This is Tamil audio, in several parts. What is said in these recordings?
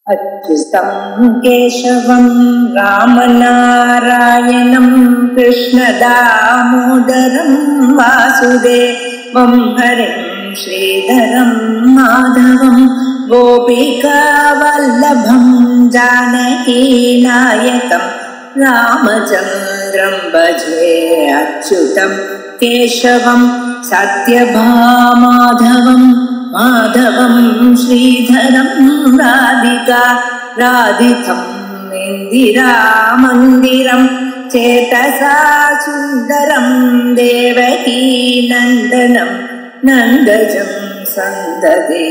अच्युतं केशवं रामनारायणं कृष्णदामोदरं वासुदेवं हरिं श्रीधरं माधवं गोपिकावल्लभं जानकीनायकं रामचन्द्रं भजे। अच्युतं केशवं सत्यभामाधवं माधवं श्रीधरं राधिका राधितं इन्दिरामन्दिरं चेतसा सुन्दरं देवकी नन्दनं नन्दजं सन्ददे।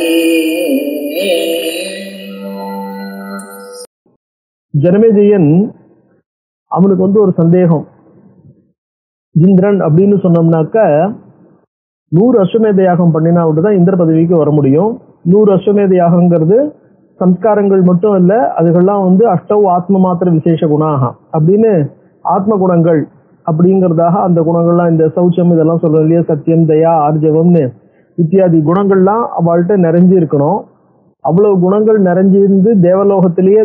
ஜனமேஜயன் அவனுக்கு ஒரு சந்தேகம். இந்திரன் அப்படின்னு சொன்னோம்னாக்க 100 அஸ்வமேத யாகம் பண்ணினா தான் இந்திர பதவிக்கு வர முடியும். 100 அஸ்வமேத யாகங்கிறது சம்ஸ்காரங்கள் மட்டும் இல்ல, அதுகள்லாம் அஷ்டவ் ஆத்ம மாத்திர விசேஷ குணாக அப்படின்னு ஆத்ம குணங்கள் அப்படிங்கிறதாக அந்த குணங்கள்லாம் இந்த சௌச்சம் இதெல்லாம் சொல்றோம் இல்லையா, சத்தியம் தயா ஆர்ஜவம்னு இத்தியாதி குணங்கள்லாம் அவள்கிட்ட நிறைஞ்சு இருக்கணும். அவ்வளவு குணங்கள் நிறைஞ்சிருந்து தேவலோகத்திலேயே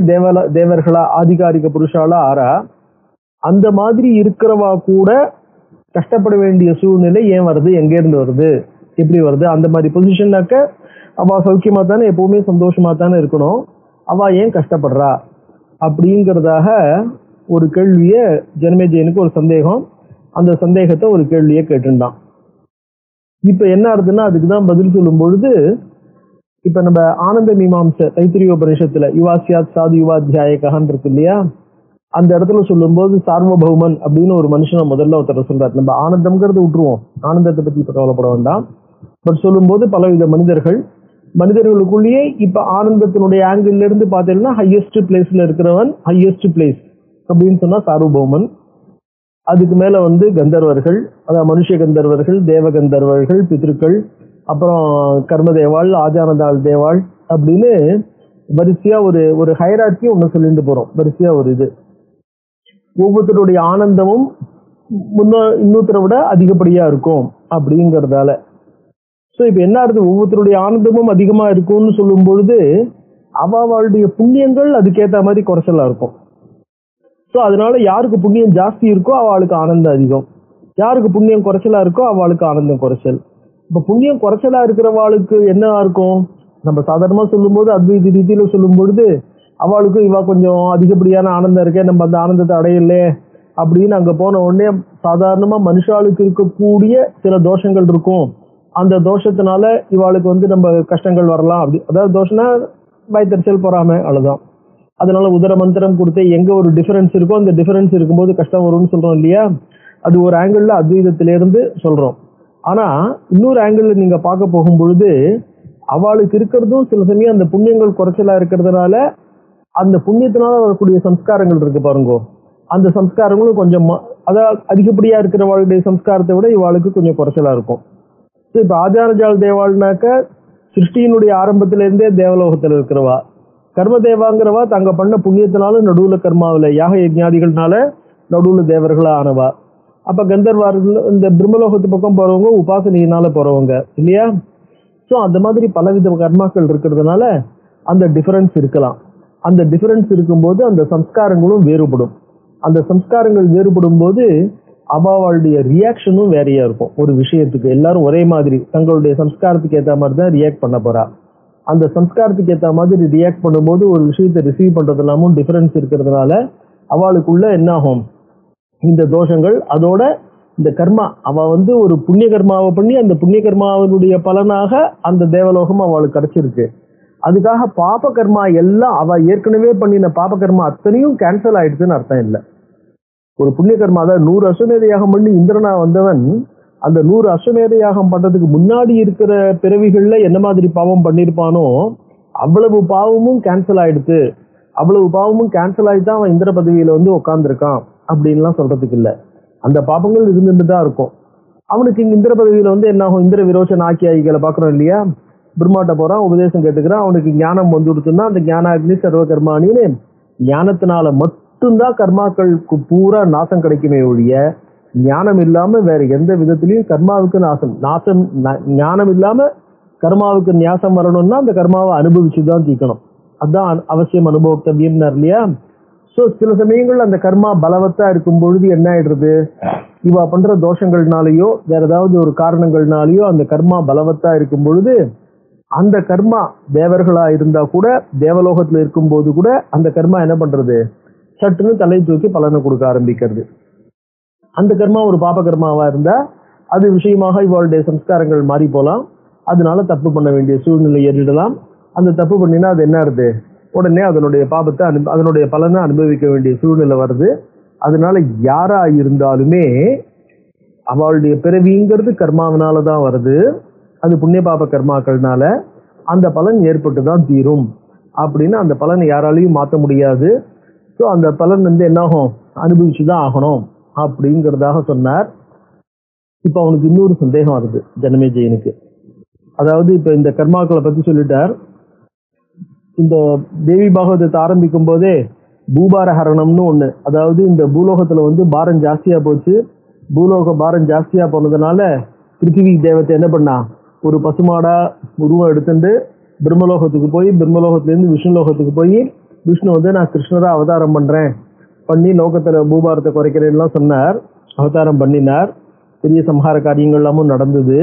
தேவர்களா ஆதிகாரிக புருஷாலா ஆறா, அந்த மாதிரி இருக்கிறவா கூட கஷ்டப்பட வேண்டிய சூழ்நிலை ஏன் வருது, எங்க இருந்து வருது, எப்படி வருது? அந்த மாதிரி பொசிஷன்னாக்க அவ சௌக்கியமா தானே எப்பவுமே சந்தோஷமா தானே இருக்கணும், அவ ஏன் கஷ்டப்படுறா அப்படிங்கிறதாக ஒரு கேள்விய ஜனமேஜயனுக்கு ஒரு சந்தேகம். அந்த சந்தேகத்தை ஒரு கேள்வியை கேட்டுட்டான். இப்ப என்ன ஆகுதுன்னா அதுக்குதான் பதில் சொல்லும் பொழுது, இப்ப நம்ம ஆனந்த மீமாம்ச தைத்திரியோபனிஷத்துல யுவாசியாத் சாது யுவாத்தியாயகான் இருக்கு இல்லையா, அந்த இடத்துல சொல்லும் போது சார்வபௌமன் அப்படின்னு ஒரு மனுஷனை முதல்ல ஒருத்தர் சொல்றாரு. நம்ம ஆனந்தம்ங்கிறது விட்டுருவோம், ஆனந்தத்தை பத்தி இப்ப கவலைப்பட வேண்டாம். பட் சொல்லும் போது பலவித மனிதர்களுக்குள்ளேயே இப்ப ஆனந்தத்தினுடைய ஆங்கிள் இருந்து பார்த்தீங்கன்னா ஹையஸ்ட் பிளேஸ்ல இருக்கிறவன், ஹையஸ்ட் பிளேஸ் அப்படின்னு சொன்னா சார்வபௌமன். அதுக்கு மேல கந்தர்வர்கள், அதாவது மனுஷ கந்தர்வர்கள், தேவ கந்தர்வர்கள், பித்ருக்கள், அப்புறம் கர்மதேவாள், ஆஜானதாள் தேவாள் அப்படின்னு வரிசையா ஒரு ஹைரார்க்கி ஒண்ணு சொல்லிட்டு போறோம். வரிசையா ஒரு இது ஒவ்வொருத்தருடைய ஆனந்தமும் இன்னொருத்தரை விட அதிகப்படியா இருக்கும் அப்படிங்கறதால. சோ இப்ப என்ன ஆகுது, ஒவ்வொருத்தருடைய ஆனந்தமும் அதிகமா இருக்கும்னு சொல்லும் பொழுது அவளுடைய புண்ணியங்கள் அதுக்கேற்ற மாதிரி குறைச்சலா இருக்கும். சோ அதனால யாருக்கு புண்ணியம் ஜாஸ்தி இருக்கோ அவளுக்கு ஆனந்தம் அதிகம், யாருக்கு புண்ணியம் குறைச்சலா இருக்கோ அவளுக்கு ஆனந்தம் குறைச்சல். இப்ப புண்ணியம் குறைச்சலா இருக்கிறவாளுக்கு என்ன இருக்கும், நம்ம சாதாரணமா சொல்லும் போது அத்வைத ரீதியில சொல்லும் பொழுது அவளுக்கும் இவா கொஞ்சம் அதிகப்படியான ஆனந்தம் இருக்கே, நம்ம அந்த ஆனந்தத்தை அடையல அப்படின்னு அங்க போன உடனே சாதாரணமா மனுஷாளுக்கு இருக்கக்கூடிய சில தோஷங்கள் இருக்கும், அந்த தோஷத்தினால இவாளுக்கு நம்ம கஷ்டங்கள் வரலாம். அப்படி அதாவது தோஷம்னா பயத்தறிச்சல் பொறாமை அவ்வளவுதான். அதனால உதர மந்திரம் கொடுத்து எங்க ஒரு டிஃபரன்ஸ் இருக்கோ அந்த டிஃபரன்ஸ் இருக்கும்போது கஷ்டம் வரும்னு சொல்றோம் இல்லையா, அது ஒரு ஆங்கிள் அத்வைதத்திலிருந்து சொல்றோம். ஆனா இன்னொரு ஆங்கிள் நீங்க பார்க்க போகும் பொழுது அவளுக்கு இருக்கிறதும் சில சமயம் அந்த புண்ணியங்கள் குறைச்சலா இருக்கிறதுனால அந்த புண்ணியத்தினால வரக்கூடிய சம்ஸ்காரங்கள் இருக்கு பாருங்க, அந்த சம்ஸ்காரங்களும் கொஞ்சம் அதாவது அதிகப்படியா இருக்கிறவாளுடைய சம்ஸ்காரத்தை விட இவாளுக்கு கொஞ்சம் குறைச்சலா இருக்கும். இப்ப ஆஜானஜால் தேவாள்னாக்க சிருஷ்டியினுடைய ஆரம்பத்தில இருந்தே தேவலோகத்துல இருக்கிறவா, கர்மதேவாங்கிறவா தங்க பண்ண புண்ணியத்தினால நடுவுல கர்மாவில யாக யஜ்ஞாதிகள்னால நடுவுல தேவர்களா ஆனவா. அப்ப கந்தர்வார்கள் இந்த பிரம்மலோகத்து பக்கம் போறவங்க உபாசனையினால போறவங்க இல்லையா. சோ அந்த மாதிரி பலவித கர்மாக்கள் இருக்கிறதுனால அந்த டிஃபரன்ஸ் இருக்கலாம். அந்த டிஃபரன்ஸ் இருக்கும்போது அந்த சம்ஸ்காரங்களும் வேறுபடும். அந்த சம்ஸ்காரங்கள் வேறுபடும் போது அவளுடைய ரியாக்ஷனும் வேறையா இருக்கும். ஒரு விஷயத்துக்கு எல்லாரும் ஒரே மாதிரி தங்களுடைய சம்ஸ்காரத்துக்கு ஏற்ற மாதிரி தான் ரியாக்ட் பண்ண போறா. அந்த சம்ஸ்காரத்துக்கு ஏற்ற மாதிரி ரியாக்ட் பண்ணும்போது ஒரு விஷயத்தை ரிசீவ் பண்றது எல்லாமும் டிஃபரன்ஸ் இருக்கிறதுனால அவளுக்குள்ள என்ன ஆகும், இந்த தோஷங்கள் அதோட இந்த கர்மா அவ ஒரு புண்ணிய கர்மாவை பண்ணி அந்த புண்ணிய கர்மாவினுடைய பலனாக அந்த தேவலோகம் அவளுக்கு கிடைச்சிருக்கு. அதுக்காக பாப கர்மா எல்லாம் அவ ஏற்கனவே பண்ணின பாப கர்மா அத்தனையும் கேன்சல் ஆயிடுச்சுன்னு அர்த்தம் இல்லை. ஒரு புண்ணிய கர்மா அதாவது 100 அஸ்வமேத யாகம் பண்ணி இந்திரனா வந்தவன் அந்த 100 அஸ்வமேத யாகம் பண்றதுக்கு முன்னாடி இருக்கிற பிறவிகள்ல என்ன மாதிரி பாவம் பண்ணிருப்பானோ அவ்வளவு பாவமும் கேன்சல் ஆயிடுச்சு. அவ்வளவு பாவமும் கேன்சல் ஆயிடுதான் அவன் இந்திர பதவியில உட்கார்ந்துருக்கான் அப்படின்லாம் சொல்றதுக்கு இல்ல. அந்த பாபங்கள் இருந்துட்டு தான் இருக்கும். அவனுக்கு இங்க இந்திர பதவியில என்ன ஆகும், இந்திர விரோச்சன ஆக்கியாயிகளை பாக்குறோம் இல்லையா, பிரம்மாட்ட போறான், உபதேசம் கேட்டுக்கிறான், அவனுக்கு ஞானம் வந்துடுச்சுன்னா அந்த ஞானாக்னி சர்வ கர்மானின்னு ஞானத்தினால மட்டும்தான் கர்மாக்களுக்கு பூரா நாசம் கிடைக்குமே ஒழிய ஞானம் இல்லாம வேற எந்த விதத்திலையும் கர்மாவுக்கு ஞானம் இல்லாம கர்மாவுக்கு நியாசம் வரணும்னா அந்த கர்மாவை அனுபவிச்சுதான் தீக்கணும். அதான் அவசியம் அனுபவத்தவியம்னார் இல்லையா. ஸோ சில சமயங்கள் அந்த கர்மா பலவத்தா இருக்கும் பொழுது என்ன ஆயிடுறது, இவா பண்ற தோஷங்கள்னாலேயோ வேற ஏதாவது ஒரு காரணங்கள்னாலேயோ அந்த கர்மா பலவத்தா இருக்கும் பொழுது அந்த கர்மா தேவர்களா இருந்தா கூட தேவலோகத்துல இருக்கும் போது கூட அந்த கர்மா என்ன பண்றது, சட்டுன்னு தலை தூக்கி பலனை கொடுக்க ஆரம்பிக்கிறது. அந்த கர்மா ஒரு பாப கர்மாவா இருந்தா அது விஷயமாக இவளுடைய சம்ஸ்காரங்கள் மாறி போலாம், அதனால தப்பு பண்ண வேண்டிய சூழ்நிலை ஏறிடலாம். அந்த தப்பு பண்ணினா அது என்ன ஆகுது, உடனே அதனுடைய பாபத்தை அதனுடைய பலனை அனுபவிக்க வேண்டிய சூழ்நிலை வருது. அதனால யாரா இருந்தாலுமே அவளுடைய பிறவிங்கிறது கர்மாவனாலதான் வருது, அது புண்ணிய பாப கர்மாக்கள்னால அந்த பலன் ஏற்பட்டு தான் தீரும் அப்படின்னு அந்த பலனை யாராலையும் மாற்ற முடியாது. ஸோ அந்த பலன் என்னாகும், அனுபவிச்சுதான் ஆகணும் அப்படிங்கிறதாக சொன்னார். இப்ப அவனுக்கு இன்னொரு சந்தேகம் வருது ஜனமேஜயனுக்கு. அதாவது இப்ப இந்த கர்மாக்களை பத்தி சொல்லிட்டார். இந்த தேவி பாகவதத்தை ஆரம்பிக்கும் போதே பூபார ஹரணம்னு ஒண்ணு, அதாவது இந்த பூலோகத்துல பாரம் ஜாஸ்தியா போச்சு, பூலோக பாரம் ஜாஸ்தியா போனதுனால பிருத்திவி தேவத்தை என்ன பண்ணா, ஒரு பசுமாடா உருவம் எடுத்துட்டு பிரம்மலோகத்துக்கு போய் பிரம்மலோகத்திலேருந்து விஷ்ணு லோகத்துக்கு போய் விஷ்ணு நான் கிருஷ்ணரா அவதாரம் பண்றேன் பண்ணி லோகத்துல பூபாரத்தை குறைக்கிறேன்னா சொன்னார். அவதாரம் பண்ணினார், பெரிய சம்ஹார காரியங்கள் எல்லாமும் நடந்தது.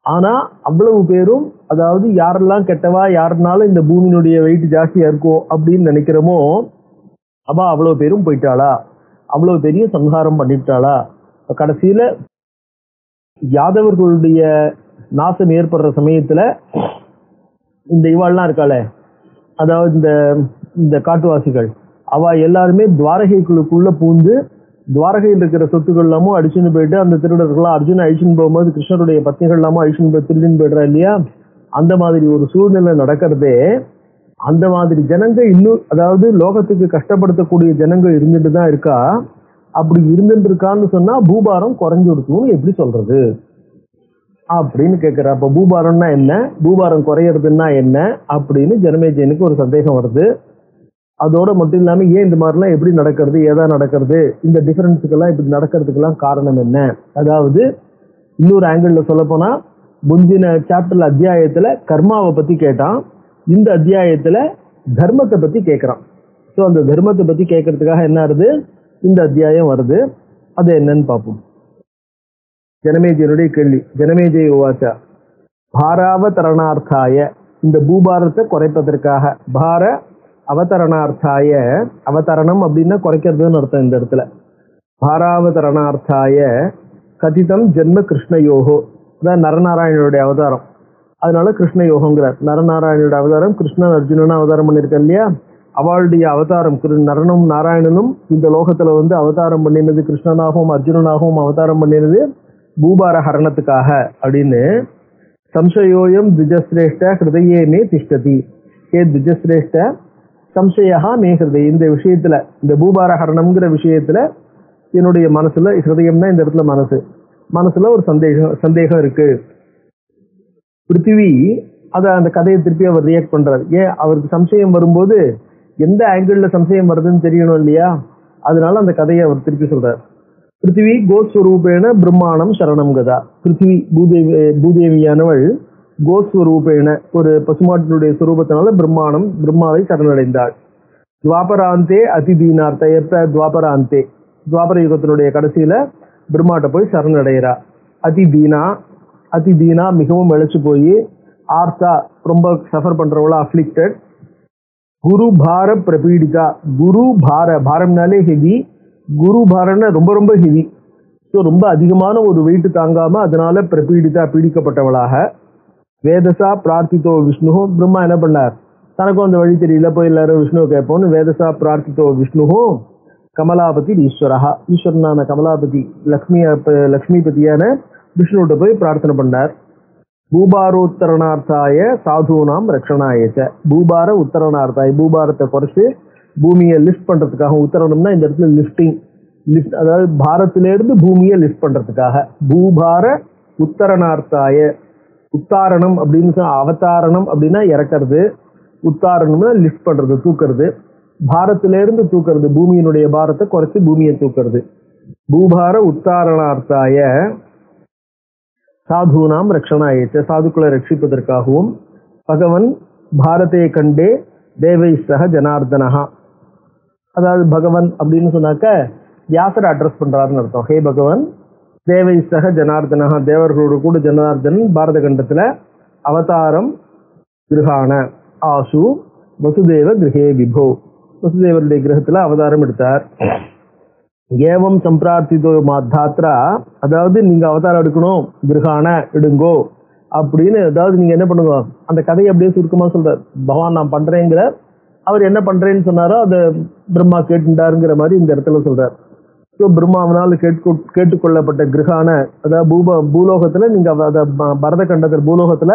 ஆனா அவ்வளவு பேரும், அதாவது யாரெல்லாம் கெட்டவா யாருனால இந்த பூமியினுடைய வெயிட் ஜாஸ்தியா இருக்கும் அப்படின்னு நினைக்கிறோமோ அவ அவ்வளவு பேரும் போயிட்டாளா, அவ்வளவு பெரிய சம்ஹாரம் பண்ணிட்டாளா. கடைசியில யாதவர்களுடைய நாசம் ஏற்படுற சமயத்துல இந்த இவாள்லாம் இருக்காளே, அதாவது இந்த காட்டுவாசிகள் அவ எல்லாருமே துவாரகைக்குள்ளுக்குள்ள பூந்து துவாரகையில் இருக்கிற சொத்துக்கள் எல்லாமும் அடிச்சுன்னு போயிட்டு அந்த திருடர்கள்லாம் அர்ஜுன அழிச்சுன்னு போகும்போது கிருஷ்ணருடைய பத்னிகள் எல்லாமும் அழிச்சுன்னு போய் திருடின்னு போயிடுறா இல்லையா. அந்த மாதிரி ஒரு சூழ்நிலை நடக்கிறதே, அந்த மாதிரி ஜனங்க இன்னும், அதாவது லோகத்துக்கு கஷ்டப்படுத்தக்கூடிய ஜனங்கள் இருந்துட்டு தான் இருக்கா. அப்படி இருந்துட்டு இருக்கான்னு சொன்னா பூபாரம் குறைஞ்சு கொடுக்கணும்னு எப்படி சொல்றது அப்படின்னு கேட்கிற. அப்ப பூபாரம்னா என்ன, பூபாரம் குறையறதுன்னா என்ன அப்படின்னு ஜனமேஜயனுக்கு ஒரு சந்தேகம் வருது. அதோட மட்டும் இல்லாம ஏன் இந்த மாதிரிலாம் எப்படி நடக்கிறது, ஏதா நடக்கிறது, இந்த டிஃபரன்ஸுக்கெல்லாம் இப்படி நடக்கிறதுக்கெல்லாம் காரணம் என்ன. அதாவது இன்னொரு ஆங்கிள் சொல்ல போனா முந்தின சாப்டர்ல அத்தியாயத்துல கர்மாவை பத்தி கேட்டான், இந்த அத்தியாயத்துல தர்மத்தை பத்தி கேட்கிறான். ஸோ அந்த தர்மத்தை பத்தி கேட்கறதுக்காக என்ன ஆகுது, இந்த அத்தியாயம் வருது. அது என்னன்னு பார்ப்போம். ஜனமேஜயனுடைய கேள்வி. ஜனமேஜய உவாச்சா பாராவதரணார்த்தாய, இந்த பூபாரத்தை குறைப்பதற்காக, பார அவதரணார்த்தாய, அவதரணம் அப்படின்னா குறைக்கிறதுன்னு அர்த்தம் இந்த இடத்துல. பாராவதரணார்த்தாய கதிதம் ஜென்ம கிருஷ்ணயோகோ, அதான் நரநாராயணனுடைய அவதாரம், அதனால கிருஷ்ணயோகங்கிறார். நரநாராயணனுடைய அவதாரம், கிருஷ்ணன் அர்ஜுனன் அவதாரம் பண்ணியிருக்க இல்லையா, அவளுடைய அவதாரம் நரனும் நாராயணனும் இந்த லோகத்துல அவதாரம் பண்ணினது, கிருஷ்ணனாகவும் அர்ஜுனனாகவும் அவதாரம் பண்ணினது பூபார ஹரணத்துக்காக அப்படின்னு. சம்சயோயம் திஜஸ்ரேஷ்ட ஹிருதயே மே திஷ்டதி, ஏ திஜஸ்ரேஷ்ட சம்சயா மே ஹிருதய, இந்த விஷயத்துல இந்த பூபார ஹரணம்ங்கிற விஷயத்துல என்னுடைய மனசுல, ஹிருதயம்னா இந்த இடத்துல மனசுல ஒரு சந்தேகம் இருக்கு. பிருத்திவி அந்த கதையை திருப்பி அவர் ரியாக்ட் பண்றாரு. ஏன் அவருக்கு சம்சயம் வரும்போது எந்த ஆங்கிள் சம்சயம் வருதுன்னு தெரியணும் இல்லையா, அதனால அந்த கதையை அவர் திருப்பி சொல்றார். பிருத்திவி கோஸ்வரூபேன பிரம்மாணம் சரணம் கதா, பிருத்திவி பூதேவியானவள் கோஸ்வரூபேன ஒரு பசுமாட்டினுடைய சுரூபத்தினால பிரம்மாவை சரணடைந்தாள். துவாபராந்தே அதிதீனார்த்த, எப்ப துவாபராந்தே, துவாபர யுகத்தினுடைய கடைசியில பிரம்மாட்ட போய் சரணடைகிறா. அதிதீனா மிகவும் இழைச்சு போய், ஆர்த்தா ரொம்ப சஃபர் பண்றவளா, அஃப்ளிக்டட். குரு பார பிரபீடிதா, குரு பாரம்னாலே ஹெவி, குரு பாரம்னா ரொம்ப ரொம்ப ஹெவி. ஸோ ரொம்ப அதிகமான ஒரு வெயிட் தாங்காம அதனால பிரபீடிதா பீடிக்கப்பட்டவளாக. வேதசா பிரார்த்தித்தோ விஷ்ணு, பிரம்மா என்ன பண்ணார், தனக்கும் அந்த வழி தெரியல, போய் எல்லாரும் விஷ்ணுவை கேட்போம்னு வேதசா பிரார்த்தித்தோ விஷ்ணு கமலாபதி ஈஸ்வரஹா, ஈஸ்வரனான கமலாபதி லக்ஷ்மிபதியான விஷ்ணுவிட்ட போய் பிரார்த்தனை பண்ணார். பூபாரோத்தரணார்த்தாய சாதுனாம் ரக்ஷணாயச்ச, பூபார உத்தரணார்த்தாய, பூபாரத்தை குறைச்சு பூமியை லிஃப்ட் பண்றதுக்காக, உத்தரணம்னா இந்த இடத்துல லிஃப்டிங், அதாவது பாரத்திலிருந்து பூமியை லிஃப்ட் பண்றதுக்காக. பூபார உத்தரணார்த்தாய, உத்தாரணம் அப்படின்னு அவதாரணம் அப்படின்னா இறக்கிறது, உத்தாரணம்னா லிஃப்ட் பண்றது, தூக்குறது, பாரத்திலிருந்து தூக்குறது, பூமியினுடைய பாரத்தை குறைச்சு பூமியை தூக்குறது. பூபார உத்தாரணார்த்தாய சாதுனாம் ரக்ஷணாயச்ச, சாதுக்களை ரட்சிப்பதற்காகவும். பகவன் பாரத்தை கண்டே தேவை சக ஜனார்தனஹா. அதாவது பகவன் அப்படின்னு சொன்னாக்க வியாசரை அட்ரஸ் பண்றாருன்னு அர்த்தம். ஹே பகவன், தேவை சக ஜனார்தனஹா, தேவர்களோடு கூட ஜனார்தனன் பாரத கண்டத்துல அவதாரம் கிரகான ஆசு வசுதேவ கிரகே விபோ, வசுதேவருடைய கிரகத்துல அவதாரம் எடுத்தார். ஏவம் சம்பிரார்த்திதோ மாத்தாத்ரா, அதாவது நீங்க அவதாரம் எடுக்கணும், கிரகான எடுங்கோ அப்படின்னு. அதாவது நீங்க என்ன பண்ணுங்க, அந்த கதையை அப்படியே சுருக்கமா சொல்றார். பகவான் நான் பண்றேங்கிற, அவர் என்ன பண்றேன்னு சொன்னாரோ அதை பிரம்மா கேட்டுட்டாருங்கிற மாதிரி இந்த இடத்துல சொல்றார். ஸோ பிரம்மாவனால் கேட்டுக்கொள்ளப்பட்ட கிரகான, அதாவது பூலோகத்துல நீங்க பரத கண்டத்துல, பூலோகத்துல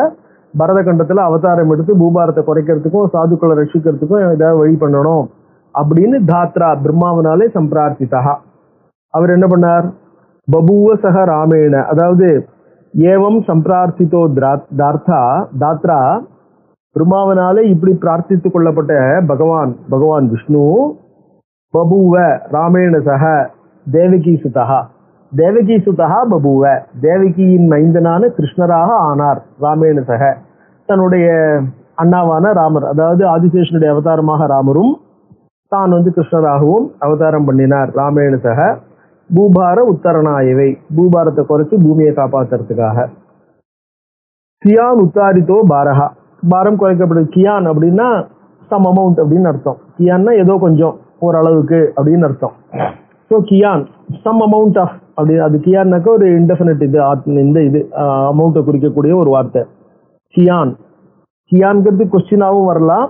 பரத கண்டத்துல அவதாரம் எடுத்து பூபாரத்தை குறைக்கிறதுக்கும் சாதுக்களை ரட்சிக்கிறதுக்கும் ஏதாவது வழி பண்ணணும் அப்படின்னு தாத்ரா பிரம்மாவனாலே சம்பிரார்த்திதா. அவர் என்ன பண்ணார், பபூவ சக ராமேண, அதாவது ஏவம் சம்பிரார்த்திதோ தாத்ரா, பிரம்மாவனாலே இப்படி பிரார்த்தித்துக் கொள்ளப்பட்ட பகவான் விஷ்ணு பபூவ ராமேண சக தேவகி சுதா, தேவகி சுதா பபூவ, தேவகியின் மைந்தனான கிருஷ்ணராக ஆனார். ராமேண சக, தன்னுடைய அண்ணாவான ராமர், அதாவது ஆதிசேஷனுடைய அவதாரமாக ராமரும் தான் கிருஷ்ணராகவும் அவதாரம் பண்ணினார். ராமேண சக பூபார உத்தரணாயவை, பூபாரத்தை குறைச்சு பூமியை காப்பாத்துறதுக்காக. கியான் உத்தாரித்தோ பாரஹா, பாரம் குறைக்கப்படுது. கியான் அப்படின்னா சம் அமௌண்ட் அப்படின்னு அர்த்தம். கியான்னா ஏதோ கொஞ்சம், ஓரளவுக்கு அப்படின்னு அர்த்தம். ஸோ கியான் சம் அமௌண்ட் ஆஃப் அப்படி, அது கியான்னாக்க ஒரு இன்டெஃபினிட் இது, இந்த இது அமௌண்ட்டை குறிக்கக்கூடிய ஒரு வார்த்தை. கியான்கிறது கொஸ்டினாவும் வரலாம்,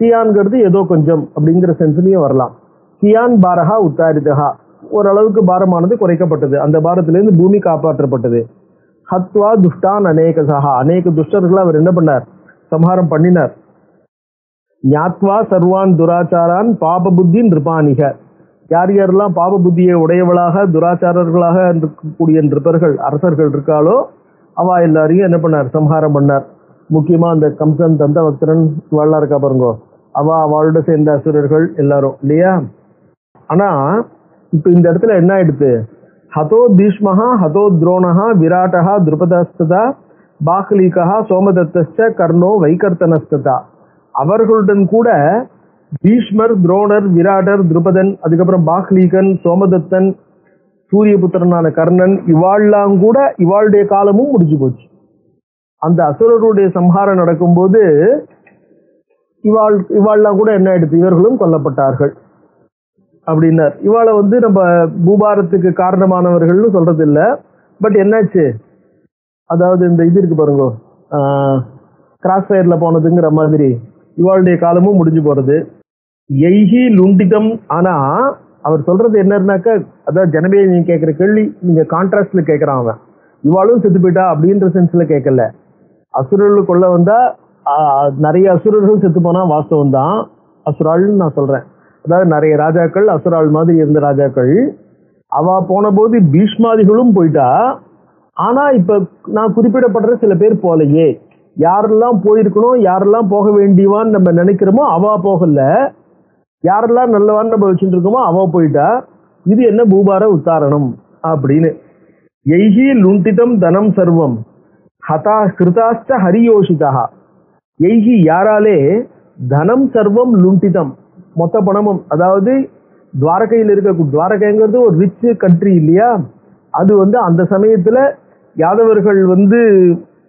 கியான்கிறது ஏதோ கொஞ்சம் அப்படிங்கிற சென்ஸ்லயும் வரலாம். கியான் பாரஹா உத்தாரிதஹா, ஓரளவுக்கு பாரமானது குறைக்கப்பட்டது, அந்த பாரத்திலிருந்து பூமி காப்பாற்றப்பட்டது. ஹத்வா துஷ்டான் அநேகசஹா, அநேக துஷ்டர்களை அவர் என்ன பண்ணார், சம்ஹாரம் பண்ணினார். ஞாத்வா சர்வான் துராச்சாரான் பாப புத்தி நிருபானிக, யார் யாரெல்லாம் பாப புத்தியை உடையவளாக துராச்சாரர்களாக இருக்கக்கூடிய நிருபர்கள் அரசர்கள் இருக்காளோ அவ எல்லாரையும் என்ன பண்ணார், சம்ஹாரம் பண்ணார். முக்கியமா அந்த கம்சன், தந்தவக்திரன் இவாள்லாம் இருக்கா பாருங்க, அவளோட சேர்ந்த அசுரர்கள் எல்லாரும் இல்லையா. ஆனா இப்ப இந்த இடத்துல என்ன ஆயிடுத்து, ஹதோ பீஷ்மஹா ஹதோ துரோணஹா விராட்டஹா துருபதஸ்ததா பாக்லீகஹா சோமதத்தஸ்ச கர்ணோ வைகர்த்தனஸ்ததா, அவர்களுடன் கூட பீஷ்மர், துரோணர், விராட்டர், துருபதன், அதுக்கப்புறம் பாக்லீகன், சோமதத்தன், சூரியபுத்திரனான கர்ணன், இவாள்லாம் கூட இவாளுடைய காலமும் முடிஞ்சு போச்சு. அந்த அசுரருடைய சம்ஹாரம் நடக்கும்போது இவாள்லாம் கூட என்ன ஆயிடுச்சு, இவர்களும் கொல்லப்பட்டார்கள் அப்படின்னார். இவாளை நம்ம பூபாரத்துக்கு காரணமானவர்கள்னு சொல்றது இல்லை. பட் என்னாச்சு, அதாவது இந்த இது இருக்கு பாருங்க, கிராஸ் ஃபயர்ல போனதுங்கிற மாதிரி இவாளுடைய காலமும் முடிஞ்சு போறது. எய்ஹி லுண்டிதம், ஆனா அவர் சொல்றது என்னன்னாக்க, அதாவது ஜனமே நீங்க கேட்கிற கேள்வி நீங்க கான்ட்ராஸ்ட்ல கேட்கறான். அவன் இவாளும் செத்து போயிட்டா அப்படின்ற சென்ஸ்ல கேட்கல. அசுரர்கள் கொள்ள வந்தா நிறைய அசுரர்கள் செத்து போனா வாஸ்தவம் தான், அசுராள்னு நான் சொல்றேன். அதாவது நிறைய ராஜாக்கள் அசுராள் மாதிரி இருந்த ராஜாக்கள், அவ போன போது பீஷ்மாதிகளும் போயிட்டா. ஆனா இப்ப நான் குறிப்பிடப்படுற சில பேர் போலையே, யாரெல்லாம் போயிருக்கணும், யாரெல்லாம் போக வேண்டியவான்னு நம்ம நினைக்கிறோமோ அவ போகல, யாரெல்லாம் நல்லவான்னு நம்ம வச்சுட்டு இருக்கோமோ அவ போயிட்டா. இது என்ன பூபார உத்தாரணம் அப்படின்னு. எய்ஹி லுண்டிதம் தனம் சர்வம் ஹதா கிருதாச்ச ஹரியோஷிதா, எய்ஹி யாராலே தனம் சர்வம் லுண்டிதம், மொத்த பணமும், அதாவது துவாரகையில் இருக்க, துவாரகைங்கிறது ஒரு ரிச் கண்ட்ரி இல்லையா, அது அந்த சமயத்துல யாதவர்கள்